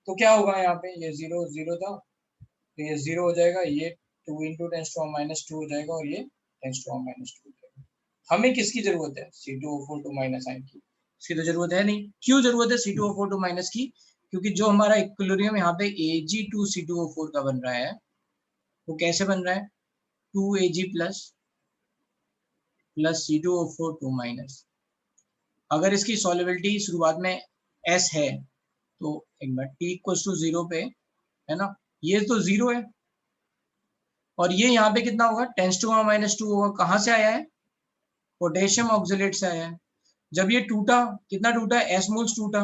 तो क्या होगा यहाँ पे, ये 0 0 था तो ये 0 हो जाएगा, ये 2 × 10⁻2 हो जाएगा और ये 10⁻2 हो जाएगा. हमें किसकी जरूरत है, C2O4 2 माइनस आयन की. इसकी तो जरूरत है नहीं. क्यों जरूरत है C2O4 2 माइनस की, क्योंकि जो हमारा इक्विलिब्रियम यहाँ पे Ag2C2O4 का बन रहा है वो कैसे बन रहा है, 2Ag प्लस C2O4 2 माइनस. अगर इसकी सॉल्युबिलिटी शुरुआत में S है तो एक बार T = 0 पे है ना, ये तो 0 है और ये यहाँ पे कितना होगा, 10⁻⁻2 होगा. कहाँ से आया है, पोटेशियम ऑक्सलेट से आया है. जब ये टूटा, कितना टूटा, S मोल्स टूटा,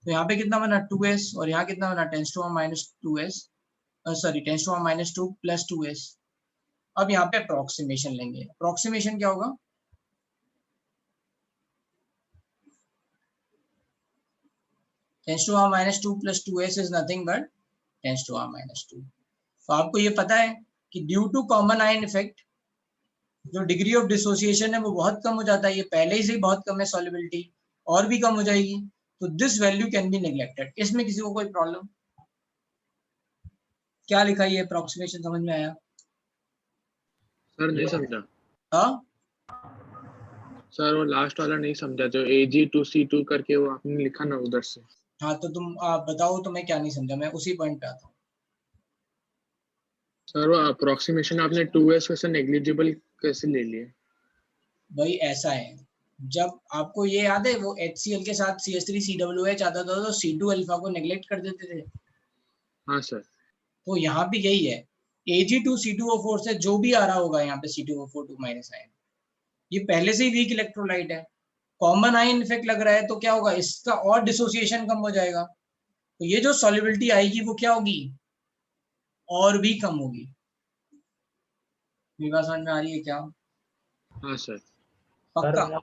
तो यहाँ पे कितना बना 2S और यहाँ कितना बना 10⁻2S, सॉरी 10⁻2 प्लस 2S. अब यहाँ पे अप्रोक्सीमेशन लेंगे. अप्रोक्सीमेशन क्या होगा, 10⁻2 plus 2S is nothing but 10⁻2. तो आपको ये पता है कि due to common ion effect जो डिग्री ऑफ डिसोसिएशन है वो बहुत कम हो जाता है. ये पहले से ही बहुत कम है सॉल्युबिलिटी, और भी कम हो जाएगी. तो this value can be neglected. इसमें किसी को कोई प्रॉब्लम, क्या लिखा है, ये अप्रोक्सीमेशन समझ में आया सर? नहीं समझा हाँ सर, वो लास्ट वाला नहीं समझा, जो Ag2C2 करके वो आपने लिखा ना उधर से. हाँ, तो तुम बताओ तुम्हें क्या नहीं समझा, मैं उसी पॉइंट पे आता हूँ. सर वो अप्रोक्सीमेशन आपने 2S वैसे नेग्लिजिबल कैसे ले लिए? भाई ऐसा है, जब आपको ये याद है वो HCl के साथ CH3COOH आता था तो C2 अल्फा को नेग्लेक्ट कर देते थे. हाँ सर. तो यहाँ भी यही है, Ag2C2O4 से जो भी आ रहा होगा यहाँ पे C2O4 2 माइनस आयन, ये पहले से ही वीक इलेक्ट्रोलाइट है, कॉमन आयन इफेक्ट लग रहा है, तो क्या होगा, इसका और डिसोसिएशन कम हो जाएगा. तो ये जो सॉल्युबिलिटी आएगी वो क्या होगी, और भी कम होगी. मेरी बात समझ में आ रही है क्या? हाँ सर. पक्का. सर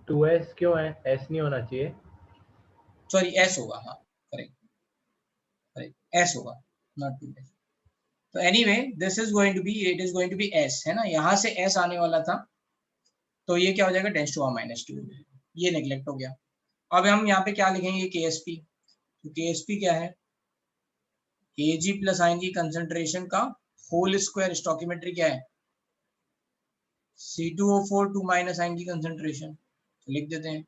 2S क्यों है, S नहीं होना चाहिए. सॉरी S होगा, हाँ करेक्ट करेक्ट, S होगा नॉट 2S. तो anyway this is going to be, it is going to be S है ना, यहाँ से S आने वाला था तो ये क्या हो जाएगा 10⁻2. ये नेग्लेक्ट हो गया. अब हम यहाँ पे क्या लिखेंगे, KSP. तो KSP क्या है, Ag प्लस आयन की कंसंट्रेशन का होल स्क्वायर. स्टोकियोमेट्री क्या है, C2O4 2 माइनस आयन की कंसंट्रेशन, तो लिख देते हैं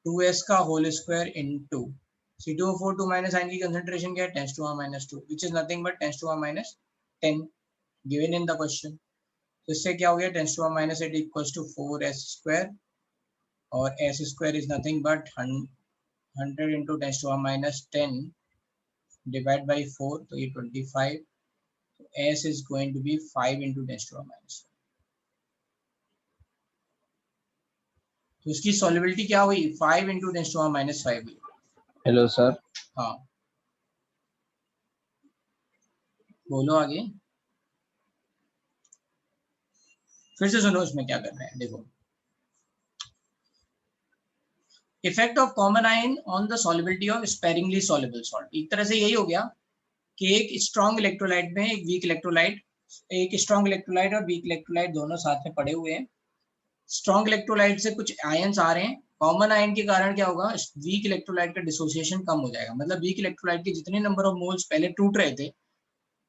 2S का whole square into C2O4 2 minus ion की कंसंट्रेशन क्या है, 10⁻2 which is nothing but 10⁻10 given in the question. तो इससे क्या हो गया, 10⁻8 इक्वल्स टू 4S स्क्वायर और S square is nothing but 100 into 10⁻10 divide by 4, तो ये 25. तो S is going to be 5 into 10⁻10. तो इसकी सॉल्युबिलिटी क्या हुई, 5 इंटू 10⁻5 हुई. Hello sir. हाँ बोलो आगे. फिर से सुनो इसमें क्या कर रहे हैं, देखो effect of common ion on the solubility of sparingly soluble salt. एक तरह से यही हो गया कि एक स्ट्रॉन्ग इलेक्ट्रोलाइट में एक वीक इलेक्ट्रोलाइट, एक स्ट्रॉन्ग इलेक्ट्रोलाइट और वीक इलेक्ट्रोलाइट दोनों साथ में पड़े हुए हैं। स्ट्रॉन्ग इलेक्ट्रोलाइट से कुछ आयंस आ रहे हैं, कॉमन आयन के कारण क्या होगा, वीक इलेक्ट्रोलाइट का डिसोसिएशन कम हो जाएगा। मतलब वीक इलेक्ट्रोलाइट के जितने नंबर ऑफ मोल्स पहले टूट रहे थे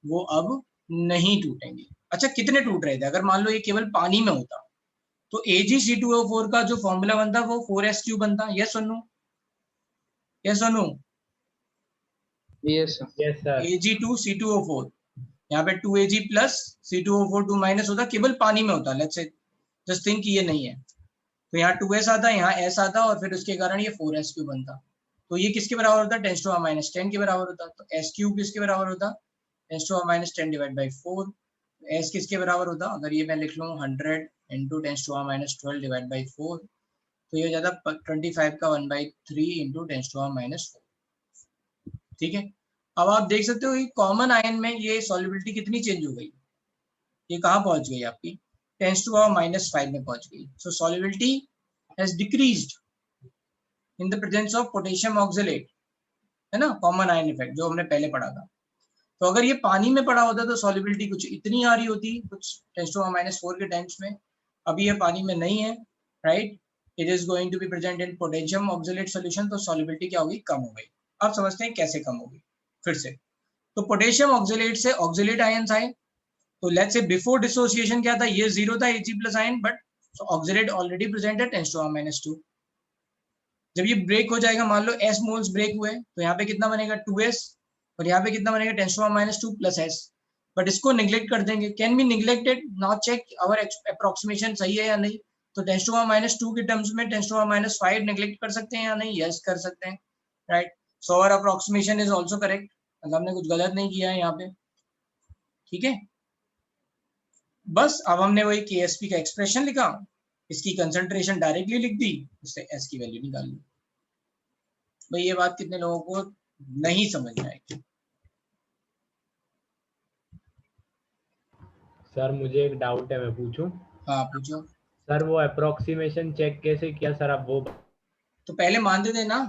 वो अब नहीं टूटेंगे। अच्छा कितने टूट रहे थे, अगर मान लो ये केवल पानी में होता तो AgC2O4 का जो फॉर्मूला बनता वो 4s3 बनता। यस सुनो, यस सुनो, Yes, sir. Yes sir. Ag2C2O4, यहाँ पे 2Ag प्लस C2O4 2 माइनस होता, केवल पानी में होता। लेट्स से जस्ट थिंक ये नहीं है, तो यहाँ 2s आता, यहाँ s आता और फिर उसके कारण ये 4s3 बनता। तो ये किसके बराबर होता, 10⁻⁻10 के बराबर होता। तो s³ किसके बराबर होता, 10⁻10 डिवाइड बाई 4। s किसके बराबर होता, अगर ये मैं लिख लूँ 100 इंटू 10⁻12 डिवाइड बाई 4, तो ये हो जाता 25 का 1/3 इंटू 10⁻4। ठीक है, अब आप देख सकते हो कि कॉमन आयन में ये सॉल्युबिलिटी कितनी चेंज हो गई, ये कहाँ पहुंच गई आपकी 10⁻⁻5 में पहुंच गई। So solubility has decreased in the presence of potassium oxalate, है ना, कॉमन आयन इफेक्ट जो हमने पहले पढ़ा था। तो अगर ये पानी में पड़ा होता तो सॉल्युबिलिटी कुछ इतनी आ रही होती, कुछ 10⁻4 के टाइम्स में। अभी ये पानी में नहीं है, right, it is going to be present in potassium oxalate solution, तो सॉल्युबिलिटी क्या होगी, कम हो गई। अब समझते हैं कैसे कम होगी। फिर से, तो पोटेशियम ऑक्सलेट से ऑक्सलेट आयंस आए, तो लेट्स से बिफोर डिसोसिएशन क्या था, ये 0 था Ag plus ion, but oxalate already present है 10⁻²। जब ये ब्रेक हो जाएगा, मान लो s मोल्स ब्रेक हुए, तो यहाँ पे कितना बनेगा 2s, और यहाँ पे कितना बनेगा 10⁻² प्लस s। बट इसको निग्लेक्ट कर देंगे, can be neglected, not check our approximation सही है या नहीं। तो 10⁻² के टर्म्स में 10⁻5 निग्लेक्ट कर सकते हैं या नहीं, यस कर सकते हैं, right. So our approximation is also correct, मतलब हमने कुछ गलत नहीं किया है यहाँ पे। ठीक है, बस अब हमने वही KSP का एक्सप्रेशन लिखा, इसकी कंसंट्रेशन डायरेक्टली लिख दी, उससे s की वैल्यू निकाल ली। भाई ये बात कितने लोगों को नहीं समझ में आएगी। सर मुझे एक डाउट है, मैं पूछूं? हाँ पूछो। सर वो अप्रोक्सीमेशन चेक कैसे किया सर, आप वो? तो पहले मानते थे ना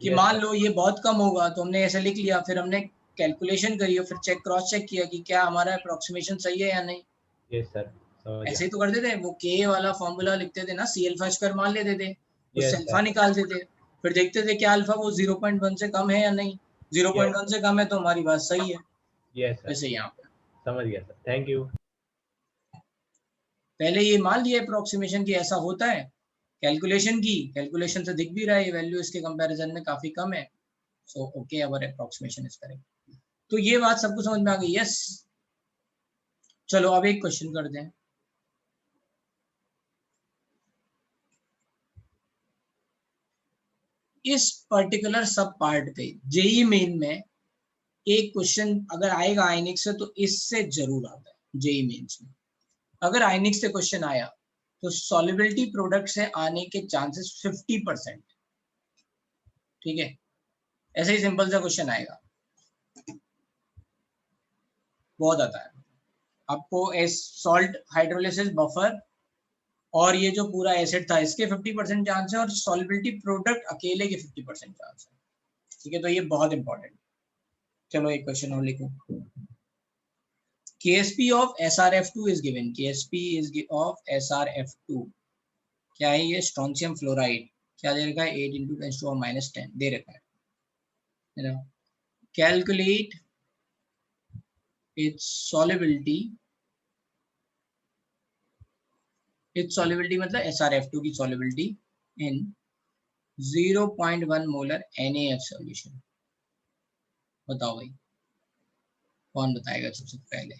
कि Yes, मान sir. लो ये बहुत कम होगा, तो हमने ऐसे लिख लिया, फिर हमने कैलकुलेशन करी और फिर चेक क्रॉस चेक किया कि क्या हमारा अप्रोक्सीमेशन सही है या नहीं। Yes, sir. समझ ऐसे गया। ही तो करते थे, वो K वाला फॉर्मूला लिखते थे ना, C∝² मान लेते थे, उससे Yes, अल्फा sir. निकालते थे, फिर देखते थे क्या अल्फा वो 0.1 से कम है या नहीं, Yes, 0.1 से कम है तो हमारी बात सही है। yes, sir. जैसे यहाँ पे समझ गया सर, थैंक यू। पहले ये मान लिया अप्रोक्सीमेशन की ऐसा होता है, कैलकुलेशन की, कैलकुलेशन से दिख भी रहा है ये वैल्यू इसके कंपैरिजन में काफी कम है। So okay, our approximation is correct. तो ये बात सबको समझ में आ गई, यस। चलो अब एक क्वेश्चन करते हैं। इस पर्टिकुलर सब पार्ट पे जेई मेन में एक क्वेश्चन अगर आएगा आइनिक्स से तो इससे जरूर आता है जेई मेन्स में। अगर आइनिक्स से क्वेश्चन आया तो सॉल्युबिलिटी प्रोडक्ट से आने के चांसेस 50%। ठीक है, ऐसे ही सिंपल सा क्वेश्चन आएगा, बहुत आता है आपको। एस सॉल्ट हाइड्रोलिसिस बफर और ये जो पूरा एसिड था इसके 50% चांस है, और सॉल्युबिलिटी प्रोडक्ट अकेले के 50% चांस है। ठीक है, तो ये बहुत इंपॉर्टेंट। चलो एक क्वेश्चन और लिखो। KSP of SrF2 is given, KSP is of SrF2 क्या है, ये स्ट्रोंशियम फ्लोराइड क्या दे रखा है, 8 × 10⁻10 दे रखा है ना। कैलकुलेट its solubility, मतलब SrF2 की solubility in 0.1 molar NaF solution. बताओ भाई, कौन बताएगा सबसे पहले।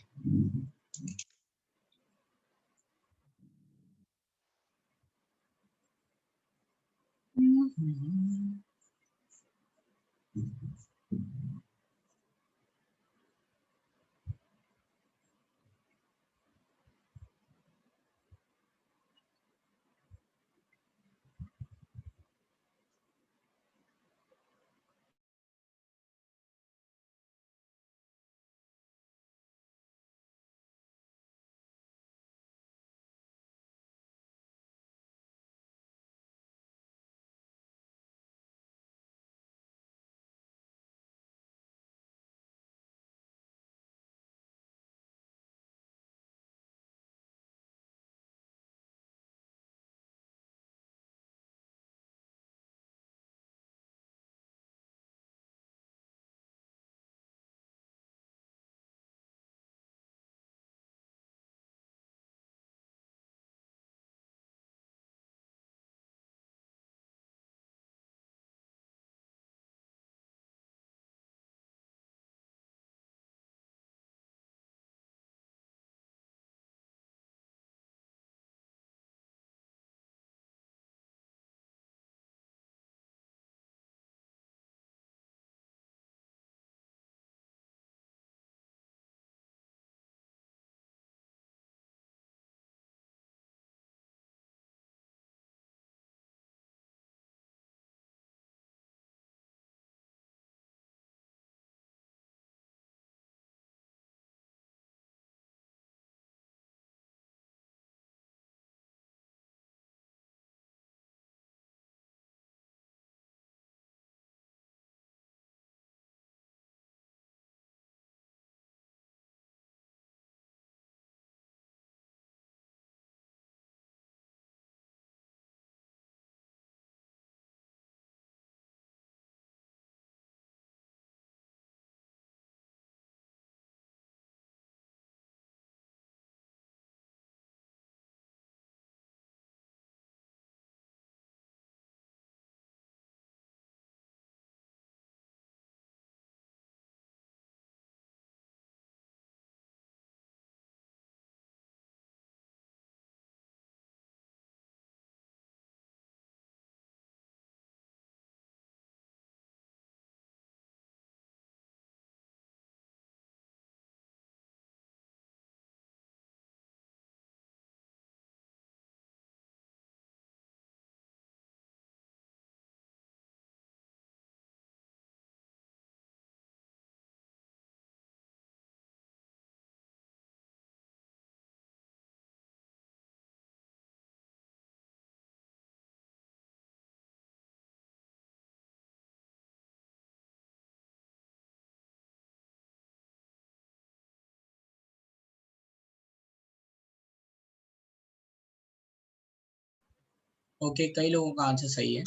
ओके, कई लोगों का आंसर सही है,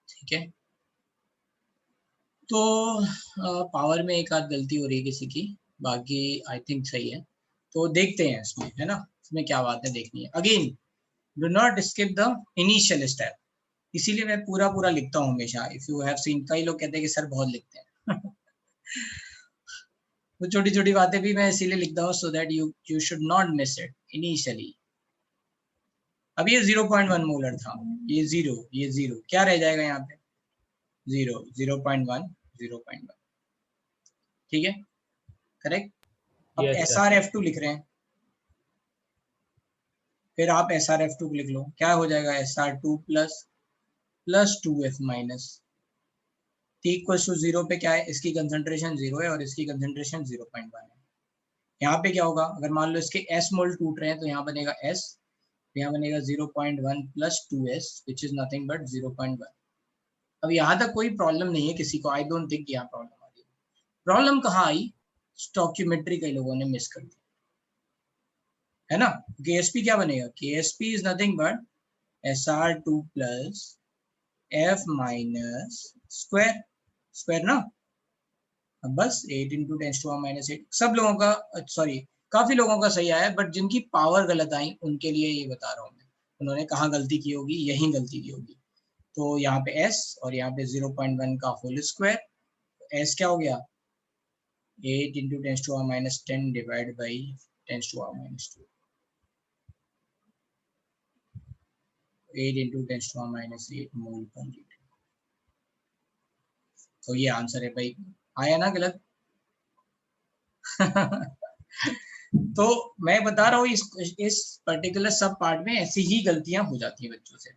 ठीक है। तो पावर में एक आध गलती हो रही है किसी की, बाकी आई थिंक सही है। तो देखते हैं इसमें, है ना, इसमें क्या बात है देखनी है। Again, do not skip the initial step, इसीलिए मैं पूरा पूरा लिखता हूँ हमेशा। इफ यू हैव सीन, कई लोग कहते हैं कि सर बहुत लिखते हैं वो छोटी छोटी बातें भी मैं इसीलिए लिखता हूँ, so that you should not miss it initially. अब ये 0.1 मोलर था, ये जीरो क्या रह जाएगा यहाँ पे, 0.1 0.1, ठीक है, करेक्ट। अब Yes, sir. SrF2 लिख रहे हैं, फिर आप SrF2 लिख लो, क्या हो जाएगा, Sr2 plus 2F minus T equal to 0 पे क्या है, इसकी कंसंट्रेशन 0 है और इसकी कंसंट्रेशन 0.1 है। यहाँ पे क्या होगा, अगर मान लो इसके S मोल टूट रहे हैं तो यहाँ बनेगा S, यहाँ बनेगा 0.1 plus 2S which is nothing but 0.1। अब यहाँ तक कोई प्रॉब्लम नहीं है किसी को, आई डोंट थिंक यहाँ प्रॉब्लम आ रही है। प्रॉब्लम कहाँ आई, स्टोइकियोमेट्री कई लोगों ने मिस कर दी, है ना। KSP क्या बनेगा, KSP is nothing but Sr2 plus F minus square ना। अब बस 8 इंटू 10⁻⁸ सब लोगों का, सॉरी काफी लोगों का सही आया, बट जिनकी पावर गलत आई उनके लिए ये बता रहा हूँ मैं, उन्होंने कहाँ गलती की होगी, यही गलती की होगी। तो यहाँ पे S और यहाँ पे 0.1 का होल स्क्वायर, S क्या हो गया, 8 इंटू 10⁻10 डिवाइड बाई 10⁻², 8 इंटू 10⁻8 मोल पर लीटर। तो ये आंसर है भाई, आया ना गलत तो मैं बता रहा हूँ इस पर्टिकुलर सब पार्ट में ऐसी ही गलतियां हो जाती हैं बच्चों से,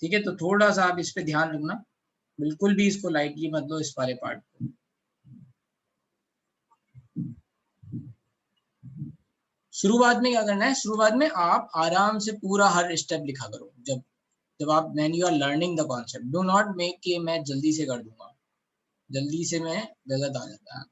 ठीक है। तो थोड़ा सा आप इस पे ध्यान रखना, बिल्कुल भी इसको लाइटली मत लो इस वाले पार्ट को। शुरुआत में क्या करना है, शुरुआत में आप आराम से पूरा हर स्टेप लिखा करो। जब आप when you are learning the concept, do not make के मैं जल्दी से कर दूंगा, जल्दी से मैं गलत आ जाता है।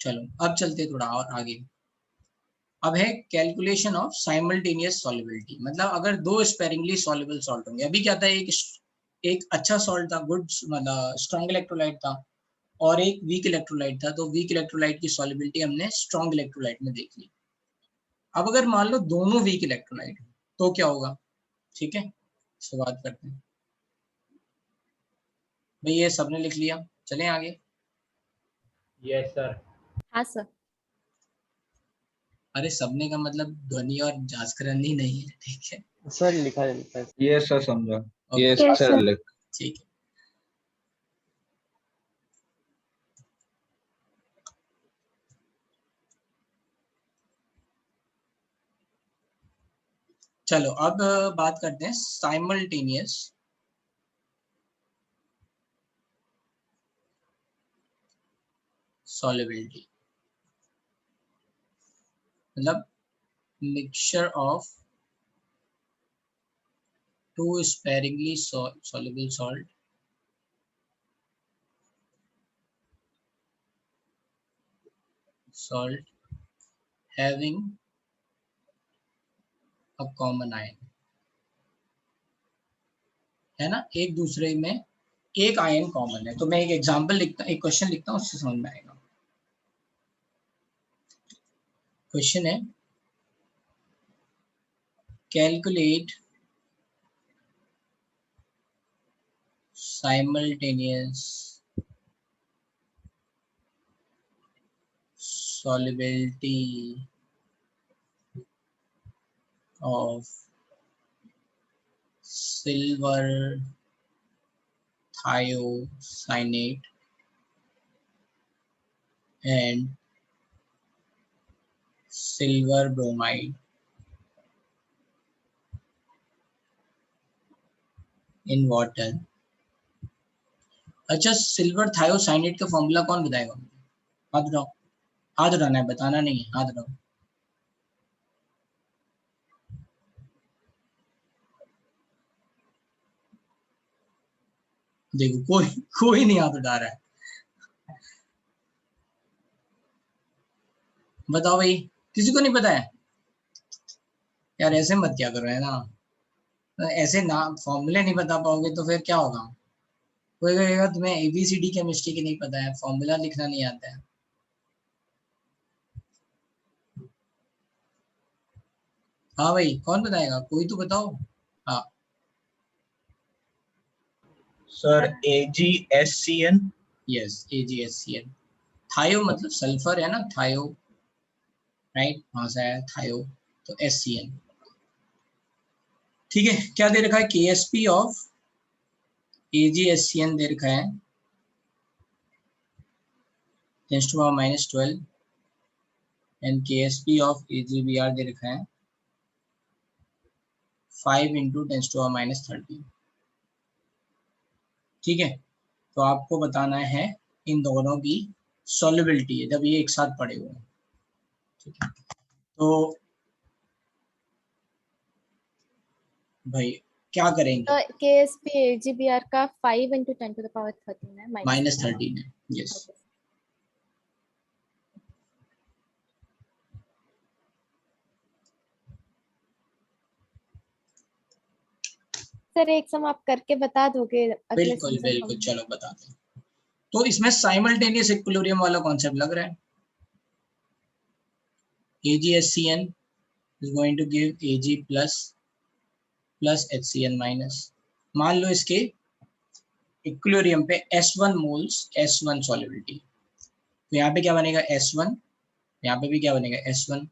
चलो अब चलते थोड़ा और आगे। अब है कैलकुलेशन ऑफ साइमल्टेनियस सॉल्युबिलिटी, मतलब अगर दो स्पेरिंगली सॉल्युबल सॉल्ट होंगे। अभी क्या था, एक अच्छा सॉल्ट था, गुड मतलब स्ट्रॉन्ग इलेक्ट्रोलाइट था, और एक वीक इलेक्ट्रोलाइट था। तो वीक इलेक्ट्रोलाइट की सॉल्युबिलिटी हमने स्ट्रॉन्ग इलेक्ट्रोलाइट में देख ली। अब अगर मान लो दोनों वीक इलेक्ट्रोलाइट तो क्या होगा, ठीक है, इससे बात करते हैं। भाई ये सबने लिख लिया, चलें आगे। Yes, sir. हाँ सर। अरे सबने का मतलब ध्वनि और जास्करण ही नहीं है, ठीक है, सर लिखा है लिखा है। ये सर समझा, Okay. ये Yes, सर sir. लिख। ठीक है। चलो अब बात करते हैं साइमल्टेनियस सॉल्युबिलिटी, मतलब mixture of two sparingly soluble salt having a common ion, है ना, एक दूसरे में एक आयन कॉमन है। तो मैं एक एग्जांपल लिखता, एक क्वेश्चन लिखता हूँ, उससे समझ में आएगा। क्वेश्चन है, calculate simultaneous solubility of silver thiocyanate and silver bromide in water। अच्छा, सिल्वर थायोसाइनेट का फॉर्मूला कौन बताएगा मुझे, हाथ उठाओ, हाथ उठाना है, बताना नहीं है, हाथ उठाओ। देखो कोई नहीं हाथ उठा रहा है। बताओ भाई, किसी को नहीं पता है? यार ऐसे मत क्या करो, है ना, ऐसे ना फॉर्मूले नहीं बता पाओगे तो फिर क्या होगा? कोई कहेगा तुम्हें एबीसीडी केमिस्ट्री की नहीं पता है, फॉर्मूला लिखना नहीं आता है। हाँ भाई, कौन बताएगा? कोई तो बताओ। हाँ, सर AgSCN। Yes, AgSCl। थायो मतलब सल्फर है ना, थायो, राइट, वहां से आया थायो, तो SCl। ठीक है, क्या दे रखा है? KSP ऑफ AgSCn दे रखा है 10⁻⁻12 एंड KSP ऑफ AgBr दे रखा है 5 × 10⁻13। ठीक है, तो आपको बताना है इन दोनों की सॉल्युबिलिटी है जब ये एक साथ पड़े हुए हैं। ठीक है, तो भाई क्या करेंगे? तो KSP AgBr का 5 × 10⁻13 है, -13 है, यस। सर एक सम आप करके बता दोगे अगले बिल्कुल सम से बिल्कुल, हम। चलो बताते हैं। तो इसमें साइमल्टेनियस इक्विलिब्रियम वाला कॉन्सेप्ट लग रहा है। AgSCn is going to give Ag plus HCl minus। मान लो इसके इक्विलिब्रियम पे S1 मोल्स, S1 सॉल्युबिलिटी, तो यहाँ पे क्या बनेगा? S1, यहाँ पे भी क्या बनेगा? S1।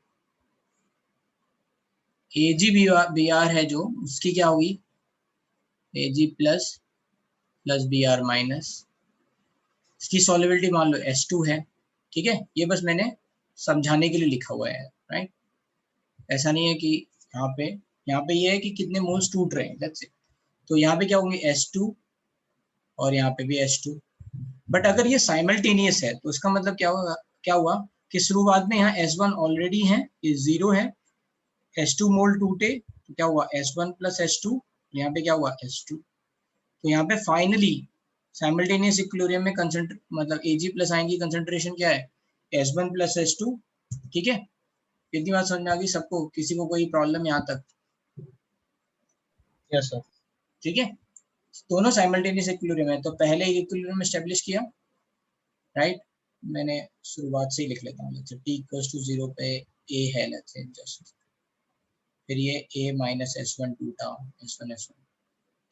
AgBr है जो, उसकी क्या होगी? Ag plus Br माइनस, इसकी सॉल्युबिलिटी मान लो S2 है। ठीक है, ये बस मैंने समझाने के लिए लिखा हुआ है, राइट। ऐसा नहीं है कि यहाँ पे ये है कि कितने मोल्स टूट रहे हैं, दैट्स इट। तो यहाँ पे क्या होंगे? S2 और यहाँ पे भी S2। बट अगर ये साइमल्टेनियस है तो इसका मतलब क्या होगा? क्या हुआ कि शुरुआत में यहाँ S1 ऑलरेडी है, ये 0 है, S2 मोल टूटे तो क्या हुआ? S1 plus S2, यहाँ पे क्या हुआ? S2। तो यहाँ पे फाइनली साइमल्टेनियस इक्विलिब्रियम में कंसंट्रेट मतलब Ag प्लस आएंगी कंसंट्रेशन क्या है? S1 plus S2। ठीक है, इतनी बात समझ में आ गई सबको? किसी को कोई प्रॉब्लम यहाँ तक? Yes sir. ठीक है, दोनों साइमल्टेनियस इक्विलिब्रियम है, तो पहले इक्विलिब्रियम एस्टेब्लिश किया, राइट। मैंने शुरुआत से ही लिख लेता हूँ, t = 0 पे a है, लेट्स से जस्ट, फिर ये a - S1 टूटा, S1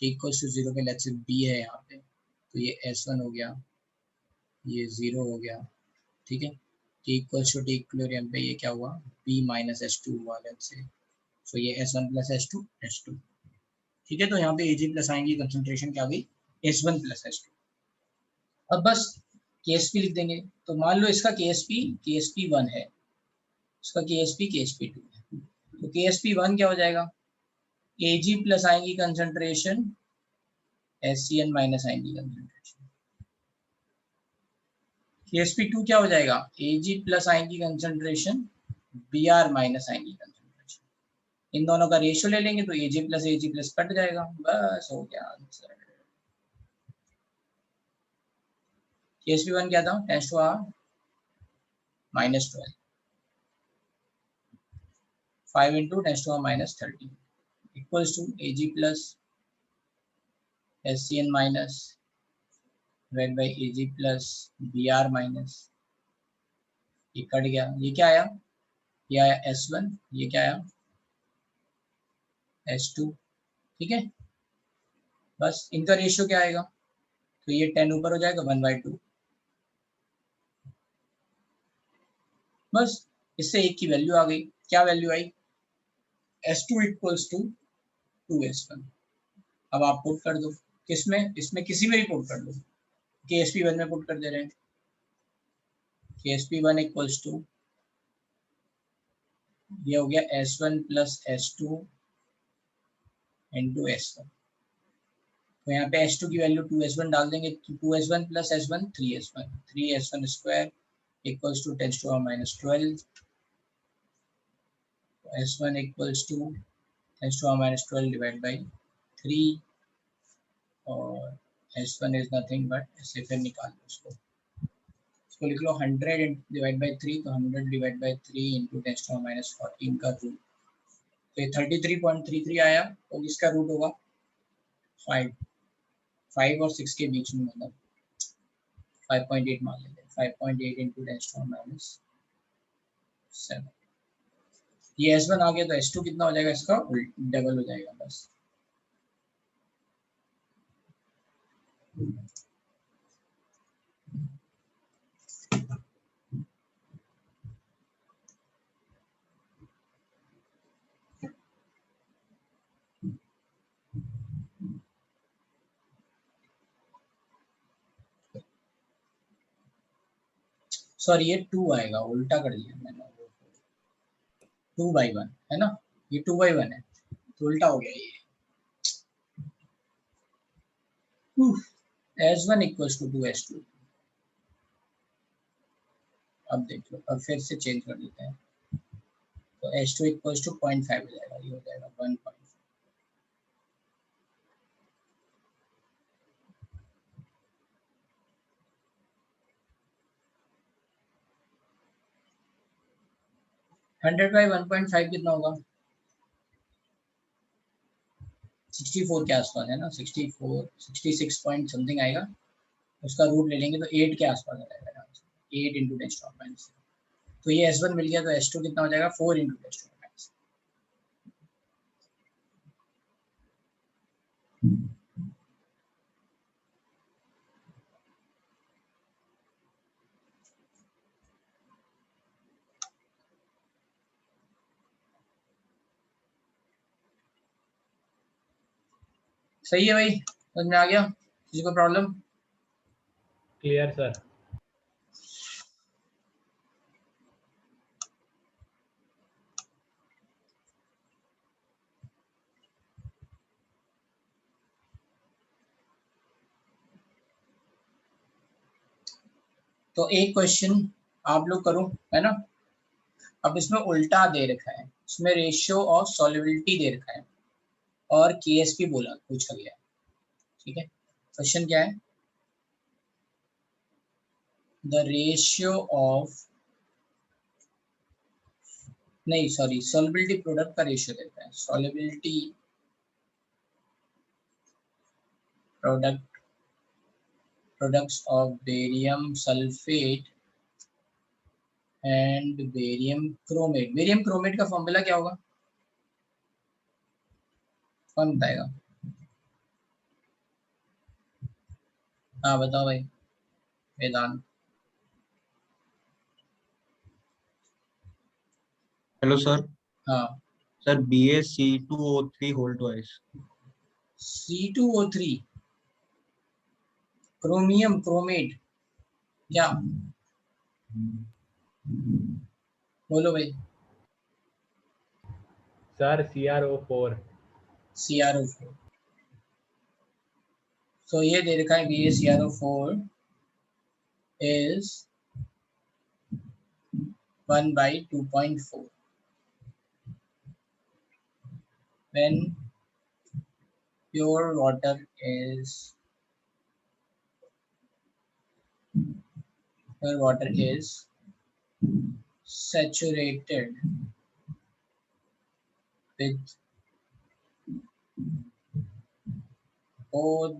t = 0 पे लेट्स से b है यहाँ पे, तो ये S1 हो गया, ये 0 हो गया। ठीक है, t = t इक्विलिब्रियम पे ये क्या हुआ? b - S2 हुआ, लेट्स से, सो ये S1 + S2 S2। ठीक है, तो यहाँ पे Ag प्लस आएंगी कंसंट्रेशन क्या गई? S1 + S2। अब बस KSP लिख देंगे, तो मान लो इसका KSP 1 है, इसका KSP 2 है, तो KSP 1 क्या हो जाएगा? Ag प्लस आएंगी कंसंट्रेशन, SCN माइनस आएंगी कंसंट्रेशन। KSP 2 क्या हो जाएगा? Ag प्लस आएंगी कंसंट्रेशन, Br माइनस आएंगी कंसंट्रेशन। इन दोनों का रेशियो ले लेंगे तो Ag प्लस कट जाएगा, बस हो गया आंसर। KSP 1 क्या था? 10⁻⁻12 5 × 10⁻13 equals to Ag plus SCN minus divided by Ag plus Br minus, ये कट गया, ये क्या आया? ये आया S1, ये क्या आया? S2। ठीक है, बस इनका रेशियो क्या आएगा? तो ये 10 ऊपर हो जाएगा 1/2, बस इससे एक की वैल्यू आ गई। क्या वैल्यू आई? S2 = 2S1। अब आप पुट कर दो, किसमें? इसमें किसी में भी पुट कर दो, KSP 1 में पुट कर दे रहे हैं। KSP 1 = ये हो गया S1 + S2 × S1। तो यहाँ पे S2 की वैल्यू 2S1 डाल देंगे, 2S1 + S1 3S1, 3S1 square = 10⁻12। S1 = 10⁻12 divide by 3 और S1 इज नथिंग बट, ऐसे फिर निकाल लो उसको लिख लो 100 डिवाइड बाई 3, तो 100 डिवाइड बाई 3 इंटू 10⁻14 का रूट, तो ये 33.33 आया। और इसका रूट होगा 5 और 6 के बीच में, मतलब 5.8 मान लेते हैं। 5.8 इंटू 10⁻7। ये S1 आ गया, तो S2 कितना हो जाएगा, इसका डबल हो जाएगा बस। सॉरी, ये 2 आएगा, उल्टा कर दिया मैंने। 2/1 है ना, ये 2/1 है, तो उल्टा हो गया ये। S1 equals to 2S2। अब देख लो, अब फिर से चेंज कर देते हैं, तो S2 इक्वल्स टू 0.5 हो जाएगा, ये हो जाएगा 1.5। हंड्रेड बाई 1.5 कितना होगा, 64 के आसपास है ना, 64 66 पॉइंट समथिंग आएगा। उसका रूट ले लेंगे तो 8 के आसपास आ जाएगा, 8 इंटू 10⁻⁻7। तो ये S1 मिल गया, तो S2 कितना हो जाएगा, 4 इंटू 10⁻⁻7। सही है भाई, समझ में आ गया, किसी को प्रॉब्लम? Clear sir. तो एक क्वेश्चन आप लोग करो, है ना। अब इसमें उल्टा दे रखा है, इसमें रेशियो ऑफ सॉल्युबिलिटी दे रखा है और केएसपी बोला पूछा गया है। ठीक है, क्वेश्चन क्या है, द रेशियो ऑफ, नहीं सॉरी, सॉल्युबिलिटी प्रोडक्ट का रेशियो देता है, solubility products of barium sulphate and barium chromate. Barium chromate का फॉर्मूला क्या होगा, कौन बताएगा? हाँ बताओ भाई, वेदांत। Hello sir. हाँ, sir BaC2O3 whole twice. C2O3 chromium chromate क्या, बोलो भाई। Sir CrO4। CrO4, तो ये दे रखा है BaCrO4 is 1/2.4 when pure water is saturated with both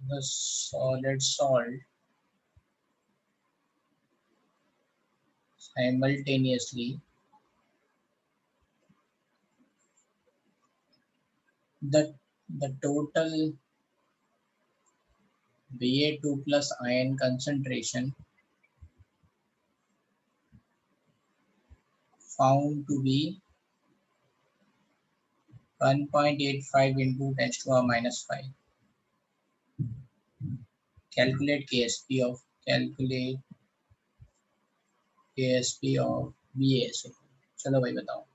the solid salt simultaneously, the total Ba2 plus ion concentration found to be 1.85 into 10⁻⁵. Calculate KSP of BaSO। चलो भाई बताओ।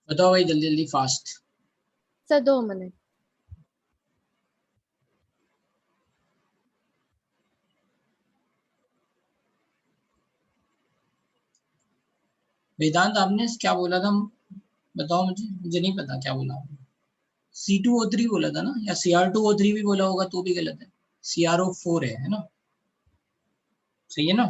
बताओ भाई जल्दी जल्दी फास्ट। Sir 2 minute. वेदांत आपने क्या बोला था? बताओ मुझे, मुझे नहीं पता क्या बोला आपने। C2O3 बोला था ना, या Cr2O3 भी बोला होगा तो भी गलत है। CrO4 है ना? सही है ना?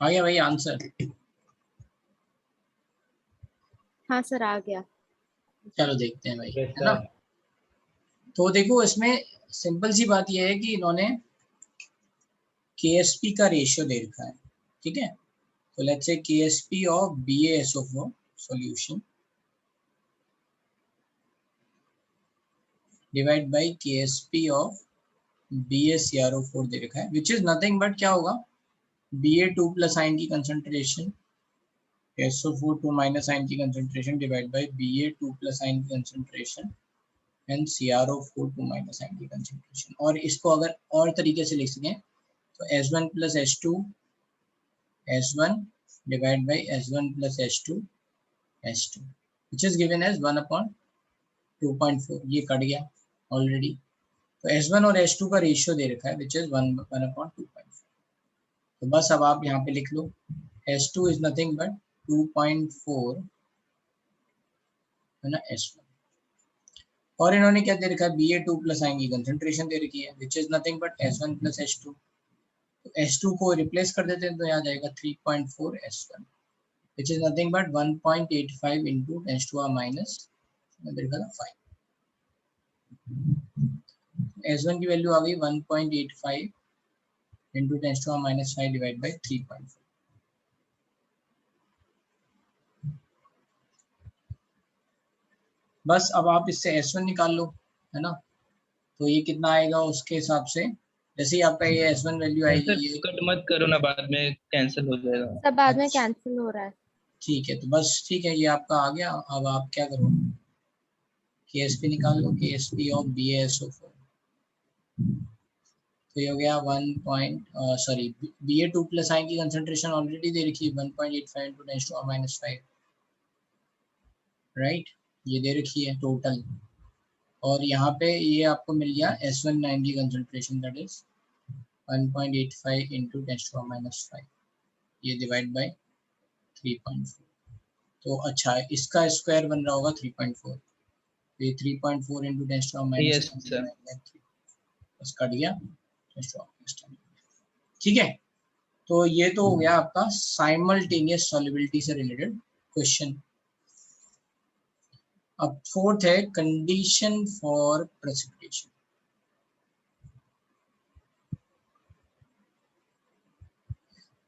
आ गया भाई आंसर? हाँ सर आ गया। चलो देखते हैं भाई, यस है ना? सर। तो देखो इसमें सिंपल सी बात यह है कि इन्होंने KSP का रेशियो दे रखा है, ठीक है? तो let's say KSP of BaSO4 solution divide by KSP of BaCrO4 दे रखा है, विच इज नथिंग बट क्या होगा, Ba2 प्लस आयन की कंसंट्रेशन, SO4 2 माइनस आयन की concentration divide by Ba2 plus ion की concentration and CrO4 2 minus ion की कंसंट्रेशन। और इसको अगर और तरीके से लिख सकें तो S1 plus S2 S1 divided by S1 plus S2 S2 which is given as 1 upon 2.4। ये कट गया ऑलरेडी। तो S1 और S2 का रेशियो दे रखा है which is 1 upon 2.4। तो बस अब आप यहाँ पे लिख लो S2 is nothing but 2.4 है ना S1। और इन्होंने क्या दे रखा है, Ba2 प्लस आयन की कंसंट्रेशन दे रखी है which is nothing but S1 plus S2। तो S2 को रिप्लेस कर देते हैं तो यहाँ जाएगा 3.4 S1 which is nothing but 1.85 into 10 to the minus 5। S1 की वैल्यू आ गई 1.85 into 10 to the minus 5 divided by 3.4। बस अब आप इससे S1 निकाल लो, है ना? तो ये कितना आएगा उसके हिसाब से, जैसे ही आपका ये S1 वैल्यू आएगी सर ये, कट मत करो ना, बाद में कैंसिल हो जाएगा। सब बाद में अच्छा। कैंसिल हो रहा है। ठीक है, तो बस ठीक है, ये आपका आ गया। अब आप क्या करो, KSP निकाल लो, KSP ऑफ BaSO4। तो ये हो गया 1 Ba2 प्लस आयन की कंसंट्रेशन ऑलरेडी दे रखी है 1.85 into 10 to the minus 5, right? ये दे रखी है टोटल। और यहाँ पे ये आपको मिल गया S1 9 की concentration, that is 1.85 into 10 to the minus 5, ये डिवाइड बाय 3.4। तो अच्छा है, इसका स्क्वायर बन रहा होगा 3.4, ये 3.4 into 10 to minus Yes, sir. बस कट गया 10 टू माइनस 10। ठीक है, तो ये तो हो गया आपका साइमल्टेनियस सॉल्युबिलिटी से रिलेटेड क्वेश्चन। अब फोर्थ है कंडीशन फॉर प्रेसिपिटेशन।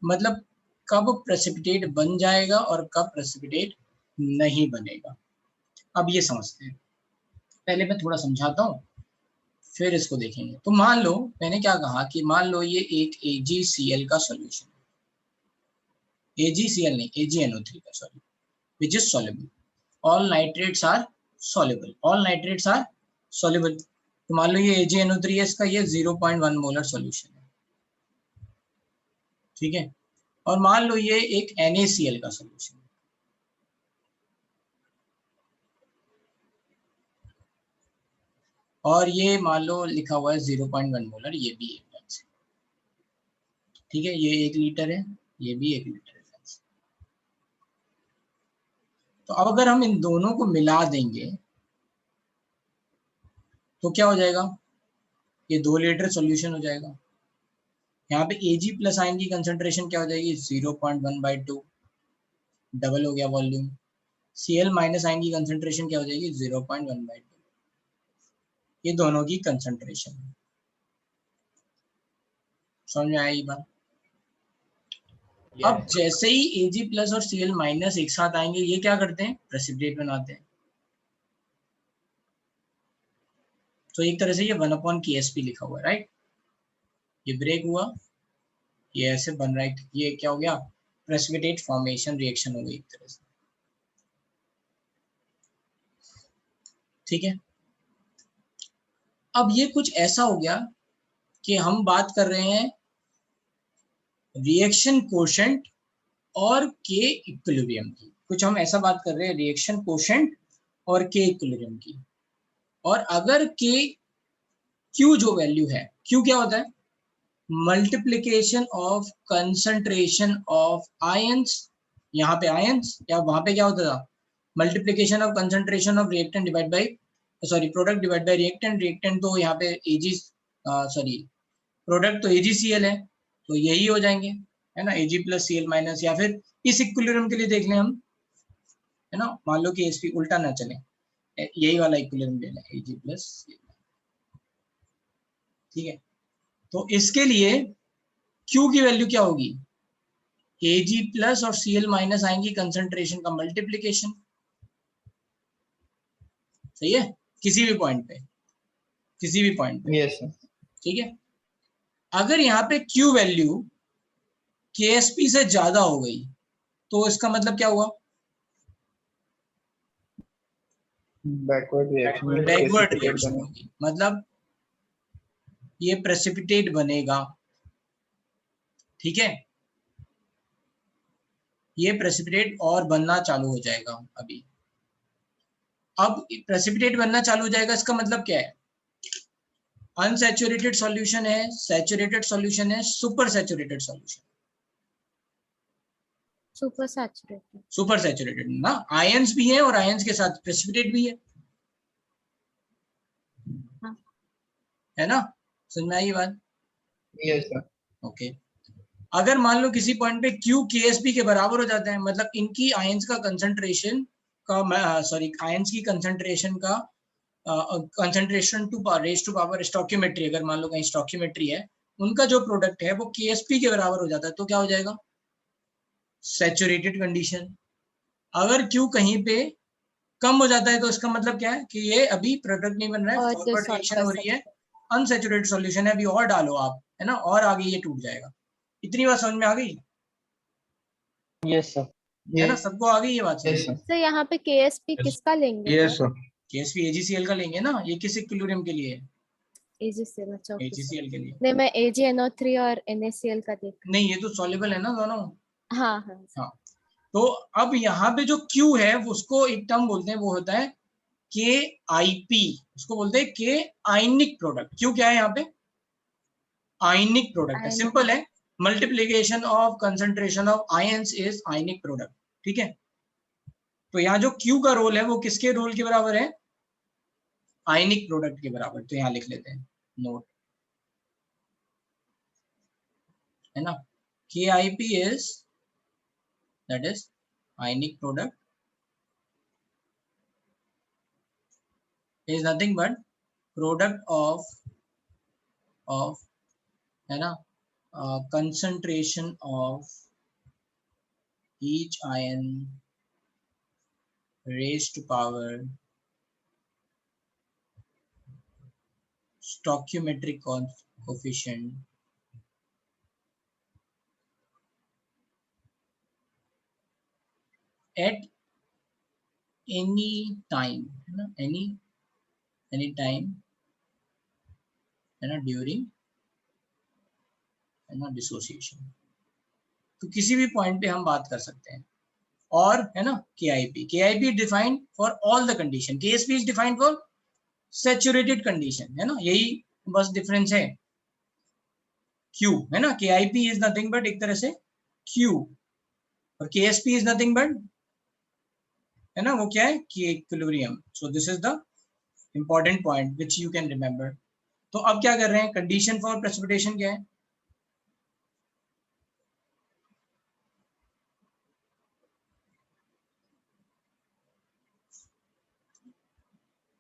मतलब कब प्रेसिपिटेट बन जाएगा और कब प्रेसिपिटेट नहीं बनेगा। अब ये समझते हैं, पहले मैं थोड़ा समझाता हूँ फिर इसको देखेंगे। तो मान लो मैंने क्या कहा कि मान लो ये एक AgCl का सॉल्यूशन है, AgCl नहीं AgNO3 का, sorry, which is soluble. All nitrates are soluble. All nitrates are soluble. तो मान लो ये AgNO3 है, इसका ये 0.1 मोलर सॉल्यूशन है, ठीक है। और मान लो ये एक NaCl का सॉल्यूशन है, और ये मान लो लिखा हुआ है 0.1 मोलर, ये भी एक बैच है, ठीक है। ये 1 लीटर है, ये भी 1 लीटर है। तो अब अगर हम इन दोनों को मिला देंगे तो क्या हो जाएगा, ये 2 लीटर सॉल्यूशन हो जाएगा। यहाँ पे Ag प्लस आयन की कंसंट्रेशन क्या हो जाएगी, 0.1/2, डबल हो गया वॉल्यूम। Cl माइनस आयन की कंसंट्रेशन क्या हो जाएगी, 0.1/2, ये दोनों की कंसंट्रेशन। समझ में आई ये बात। अब जैसे ही Ag प्लस और Cl माइनस एक साथ आएंगे, ये क्या करते हैं, प्रेसिपिटेट बनाते हैं। तो एक तरह से ये 1/Ksp लिखा हुआ है, राइट। ये ब्रेक हुआ, ये ऐसे बन रहा है, ये क्या हो गया, प्रेसिपिटेट फॉर्मेशन रिएक्शन हो गई एक तरह से, ठीक है। अब ये कुछ ऐसा हो गया कि हम बात कर रहे हैं रिएक्शन कोशेंट और के इक्विलिब्रियम की, कुछ हम ऐसा बात कर रहे हैं रिएक्शन कोशेंट और के इक्विलिब्रियम की। और अगर के क्यू जो वैल्यू है, क्यू क्या होता है, multiplication of concentration of ions, यहाँ पे आयंस, या वहां पे क्या होता था, multiplication of concentration of reactant divide by, sorry, product divide by reactant. Reactant तो यहाँ पे सॉरी प्रोडक्ट तो AgCl है, तो यही हो जाएंगे, है ना, Ag प्लस Cl माइनस, या फिर इस इक्विलिब्रियम के लिए देख लें हम, है ना, मान लो कि Sp उल्टा ना चले, यही वाला इक्विलिब्रियम ले लें, Ag प्लस Cl, ठीक है। तो इसके लिए Q की वैल्यू क्या होगी, Ag प्लस और Cl माइनस आएंगी कंसंट्रेशन का मल्टीप्लिकेशन, सही है, किसी भी पॉइंट पे, किसी भी पॉइंट पे, Yes, sir. ठीक है। अगर यहाँ पे Q वैल्यू Ksp से ज्यादा हो गई तो इसका मतलब क्या हुआ, बैकवर्ड रिएक्शन बैकवर्ड रिएक्शन होगी, मतलब ये प्रेसिपिटेट बनेगा, ठीक है। ये प्रेसिपिटेट और बनना चालू हो जाएगा अभी। अब प्रेसिपिटेट बनना चालू हो जाएगा, इसका मतलब क्या है, अनसैचुरेटेड सॉल्यूशन है, सैचुरेटेड सॉल्यूशन है, super saturated solution, super saturated. Super saturated ना, आयंस भी है और आयंस के साथ प्रेसिपिटेट भी है, हाँ। है ना, समझ में आई बात। Yes, sir. ओके। अगर मान लो किसी पॉइंट पे Q Ksp के बराबर हो जाता है, मतलब इनकी आयंस का कंसंट्रेशन का, सॉरी, आयंस की कंसंट्रेशन का concentration to raise to power stoichiometry, अगर मान लो कहीं स्टोइकियोमेट्री है, उनका जो प्रोडक्ट है वो Ksp के बराबर हो जाता है, तो क्या हो जाएगा, सैचुरेटेड कंडीशन। अगर Q कहीं पे कम हो जाता है तो इसका मतलब क्या है कि ये अभी प्रोडक्ट नहीं बन रहा है, और फॉरवर्ड dissolve रिएक्शन कर हो रही है, सकते अनसैचुरेटेड सॉल्यूशन है, अभी और डालो आप, है ना, और आगे ये टूट जाएगा। इतनी बात समझ में आ गई, Yes, sir. है ना, Yes, सबको आ गई ये बात समझ yes, में। sir. सर यहाँ पे KSP किसका लेंगे yes sir? Sir, Ksp AgCl का लेंगे ना, ये किस इक्विलिब्रियम के लिए है, AgCl, अच्छा ओके सर। AgCl के लिए। नहीं, मैं AgNO3 और NaCl का देख रही नहीं, ये तो सॉल्युबल है ना दोनों। हूँ। हाँ हाँ हाँ, तो अब यहाँ पे जो Q है उसको एक टर्म बोलते हैं, वो होता है KIP, उसको बोलते हैं के आयनिक प्रोडक्ट। Q क्या है यहाँ पे, आयनिक प्रोडक्ट है, Ionic सिंपल है, multiplication of concentration of ions is ionic product, ठीक है। तो यहाँ जो Q का रोल है वो किसके रोल के बराबर है? आयनिक प्रोडक्ट के बराबर। तो यहाँ लिख लेते हैं नोट, है ना, KIP is that is ionic product is nothing but product of है ना concentration of each ion raised to power stoichiometric coefficient at any time, है ना, any time, है ना, during, है ना, डिसोसिएशन। तो किसी भी पॉइंट पे हम बात कर सकते हैं। और है ना KIP defined for all the condition, KSP is defined for saturated condition, है ना, यही बस डिफरेंस है। Q है ना, KIP इज नथिंग बट एक तरह से Q, और KSP इज नथिंग बट, है ना, वो क्या है, K equilibrium. So this is the important point which you can remember. तो अब क्या कर रहे हैं, कंडीशन फॉर प्रेसिपिटेशन क्या है?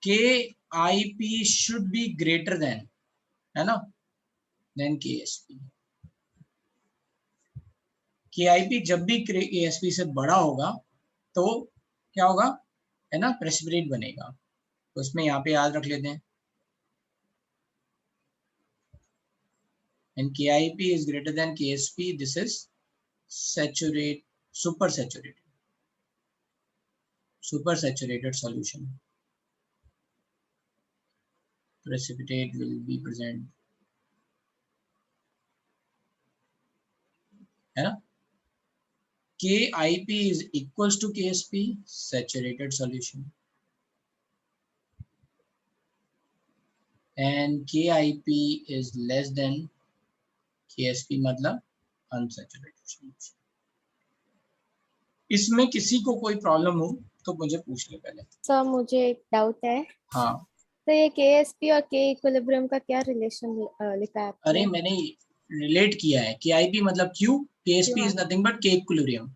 KIP should be greater than, है ना, than KSP। KIP जब भी KSP से बड़ा होगा तो क्या होगा, है ना, प्रेसिपिटेट बनेगा। तो इसमें यहाँ पे याद रख लेते हैं, and KIP is greater than KSP, this is super saturated solution, precipitate will be present, है ना। KIP is equals to KSP, saturated solution, and KIP is less than KSP मतलब unsaturated solution। इसमें किसी को कोई प्रॉब्लम हो तो मुझे पूछ ले पहले। सर मुझे एक डाउट है। हाँ, तो ये KSP और K इक्विलिब्रियम का क्या रिलेशन लिखा है आपने? अरे मैंने रिलेट किया है, KIP मतलब Q, KSP is nothing but K equilibrium.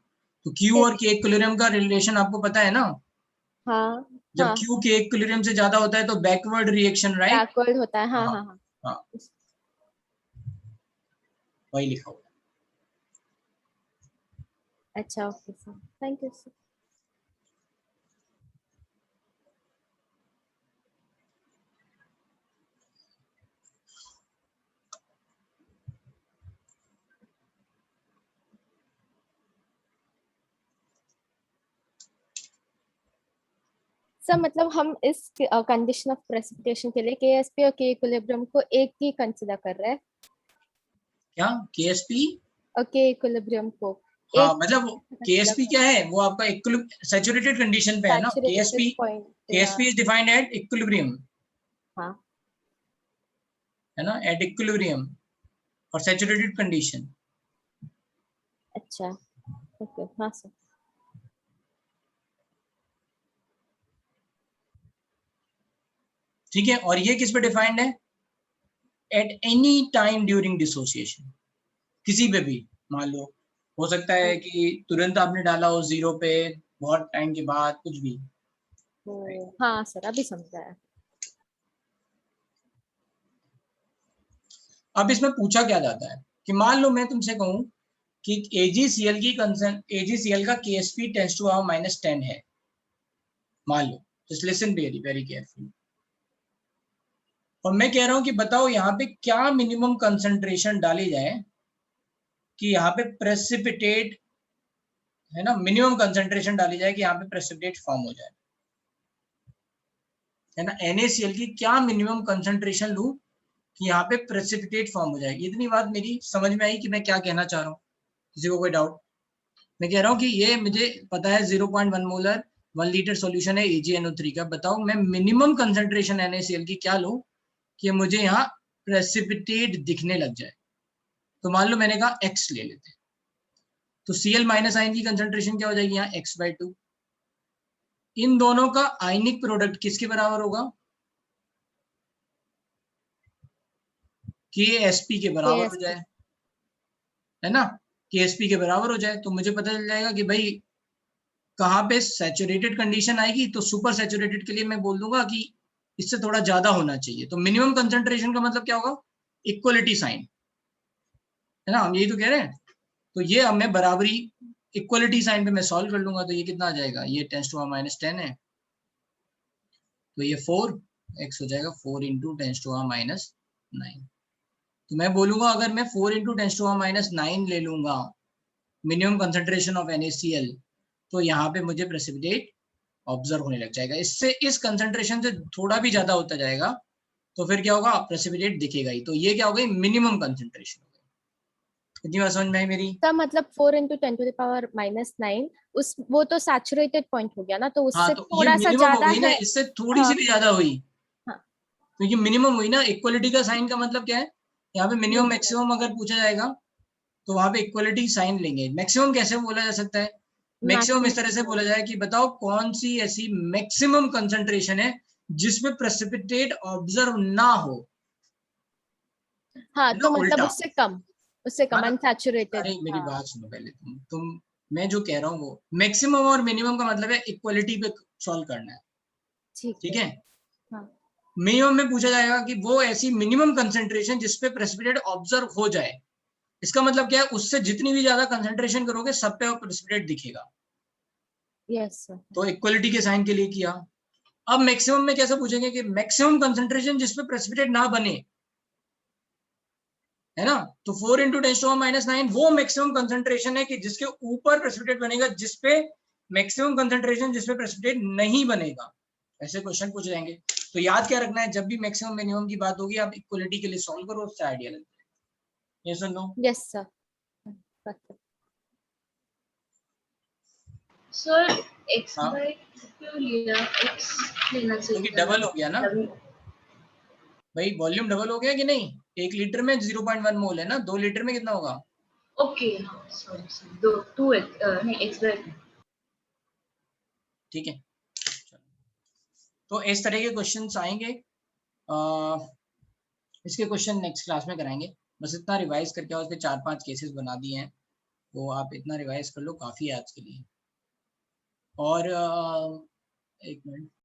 तो Q और K इक्विलिब्रियम का रिलेशन आपको पता है ना? हाँ, जब हाँ, Q K इक्विलिब्रियम से ज्यादा होता है तो बैकवर्ड रिएक्शन, राइट? बैकवर्ड होता है। हाँ, हाँ, हाँ, हाँ, हाँ, वही लिखा हुआ है। अच्छा, okay sir, thank you sir. Sir मतलब हम इस कंडीशन ऑफ प्रेसिपिटेशन के लिए KSP और K इक्विलिब्रियम को एक ही कंसीडर कर रहे हैं, क्या KSP और K इक्विलिब्रियम को हाँ, एक मतलब KSP क्या है, वो आपका सैचुरेटेड कंडीशन पे है ना। Saturated point, KSP is defined at equilibrium, हाँ, है ना, एट इक्विलिब्रियम और सैचुरेटेड कंडीशन। अच्छा, ओके, हाँ सर। ठीक है, और ये किस पे डिफाइंड है? At any time during dissociation, किसी पे भी, मान लो हो सकता है कि तुरंत आपने डाला हो 0 पे, बहुत टाइम के बाद, कुछ भी। हाँ सर, अभी समझा है। अब इसमें पूछा क्या जाता है कि मान लो मैं तुमसे कहूं कि AgCl का KSP टेंड्स टू -10 है, मान लो, just listen very very carefully, और मैं कह रहा हूं कि बताओ यहाँ पे क्या मिनिमम कंसंट्रेशन डाली जाए कि यहाँ पे प्रेसिपिटेट, है ना, मिनिमम कंसंट्रेशन डाली जाए कि यहाँ पे प्रेसिपिटेट फॉर्म हो जाए, है ना। NaCl की क्या मिनिमम कंसंट्रेशन लूं कि यहाँ पे प्रेसिपिटेट फॉर्म हो जाएगी। इतनी बात मेरी समझ में आई कि मैं क्या कहना चाह रहा हूँ? किसी को कोई डाउट? मैं कह रहा हूँ कि ये मुझे पता है 0.1 मोलर 1 लीटर सॉल्यूशन है AgNO3 का, बताओ मैं मिनिमम कंसंट्रेशन NaCl की क्या लूं कि मुझे यहाँ प्रेसिपिटेट दिखने लग जाए। तो मान लो मैंने कहा X ले लेते हैं, तो Cl माइनस आयन की कंसंट्रेशन क्या हो जाएगी यहाँ, X/2, इन दोनों का आयनिक प्रोडक्ट किसके बराबर होगा? KSP के बराबर हो KSP। जाए, है ना, KSP के बराबर हो जाए, तो मुझे पता चल जाएगा कि भाई कहाँ पे सैचुरेटेड कंडीशन आएगी, तो सुपर सैचुरेटेड के लिए मैं बोल दूंगा कि इससे थोड़ा ज्यादा होना चाहिए। तो मिनिमम कंसंट्रेशन का मतलब क्या होगा? इक्वलिटी साइन, है ना, हम यही तो कह रहे हैं। तो ये अब मैं बराबरी इक्वलिटी साइन पे मैं सॉल्व कर लूंगा, तो ये कितना आ जाएगा? ये 10⁻⁻10 है, तो ये 4x हो जाएगा, 4 × 10⁻⁹। तो मैं बोलूंगा अगर मैं 4 × 10⁻⁹ ले लूंगा मिनिमम कंसंट्रेशन ऑफ NaCl, तो यहाँ पे मुझे प्रेसिपिटेट ऑब्जर्व होने लग जाएगा। इससे इस कंसंट्रेशन से थोड़ा भी ज्यादा होता जाएगा तो फिर क्या होगा? प्रेसिपिटेट दिखेगा ही। तो ये क्या हो गई? मिनिमम कंसंट्रेशन हो गई। कितनी बात समझ में आई मेरी? तो मतलब 4 × 10⁻⁹ उस वो तो सैचुरेटेड पॉइंट हो गया ना, तो हाँ, उससे तो ये थोड़ा सा मिनिमम हो ज्यादा गई ना, है। इससे थोड़ी सी हाँ, भी ज्यादा हुई हाँ। तो ये मिनिमम हुई ना। इक्वलिटी का साइन का मतलब क्या है? यहाँ पे मिनिमम मैक्सिमम अगर पूछा जाएगा तो वहां पे इक्वलिटी साइन लेंगे। मैक्सिमम कैसे बोला जा सकता है? मैक्सिमम इस तरह से बोला जाए कि बताओ कौन सी ऐसी मैक्सिमम कंसंट्रेशन है जिसमें प्रेसिपिटेट ऑब्जर्व ना हो, हाँ, है ना, तो मतलब उल्टा। उससे कम हाँ ना? अनसैचुरेटेड। अरे मेरी बात सुनो पहले, तुम मैं जो कह रहा हूँ वो मैक्सिमम और मिनिमम का मतलब है इक्वलिटी पे सॉल्व करना है, ठीक ठीक है। है। हाँ, मिनिमम में पूछा जाएगा कि वो ऐसी मिनिमम कंसंट्रेशन जिसपे प्रेसिपिटेट ऑब्जर्व हो जाए। इसका मतलब क्या है? उससे जितनी भी ज्यादा कंसंट्रेशन करोगे सब पे प्रेसिपिटेट दिखेगा। Yes sir. तो इक्वलिटी के साइन के लिए किया। अब मैक्सिमम में कैसे पूछेंगे कि मैक्सिमम कंसंट्रेशन जिसपे प्रेसिपिटेट ना बने, है ना। तो 4 × 10⁻⁹ वो मैक्सिमम कंसंट्रेशन है कि जिसके ऊपर प्रेसिपिटेट बनेगा, जिसपे मैक्सिमम कंसंट्रेशन जिसपे प्रेसिपिटेट नहीं बनेगा। ऐसे क्वेश्चन पूछ जाएंगे। तो याद क्या रखना है? जब भी मैक्सिमम मिनिमम की बात होगी, आप इक्वलिटी के लिए सॉल्व करो, उससे आइडिया लग जाएगा। ये सुन लो। Yes sir. सर x हाँ, बाय क्यों लिया? x लेना चाहिए क्योंकि था डबल हो गया ना भाई, वॉल्यूम डबल हो गया कि नहीं। 1 लीटर में 0.1 मोल है ना, 2 लीटर में कितना होगा? ओके, हाँ सॉरी दो 2x नहीं x बाय। ठीक है, तो इस तरह के क्वेश्चंस आएंगे। इसके क्वेश्चन नेक्स्ट क्लास में कराएंगे। बस इतना रिवाइज करके आओ, उसके 4-5 केसेस बना दिए हैं, तो आप इतना रिवाइज कर लो, काफ़ी है आज के लिए। और एक मिनट,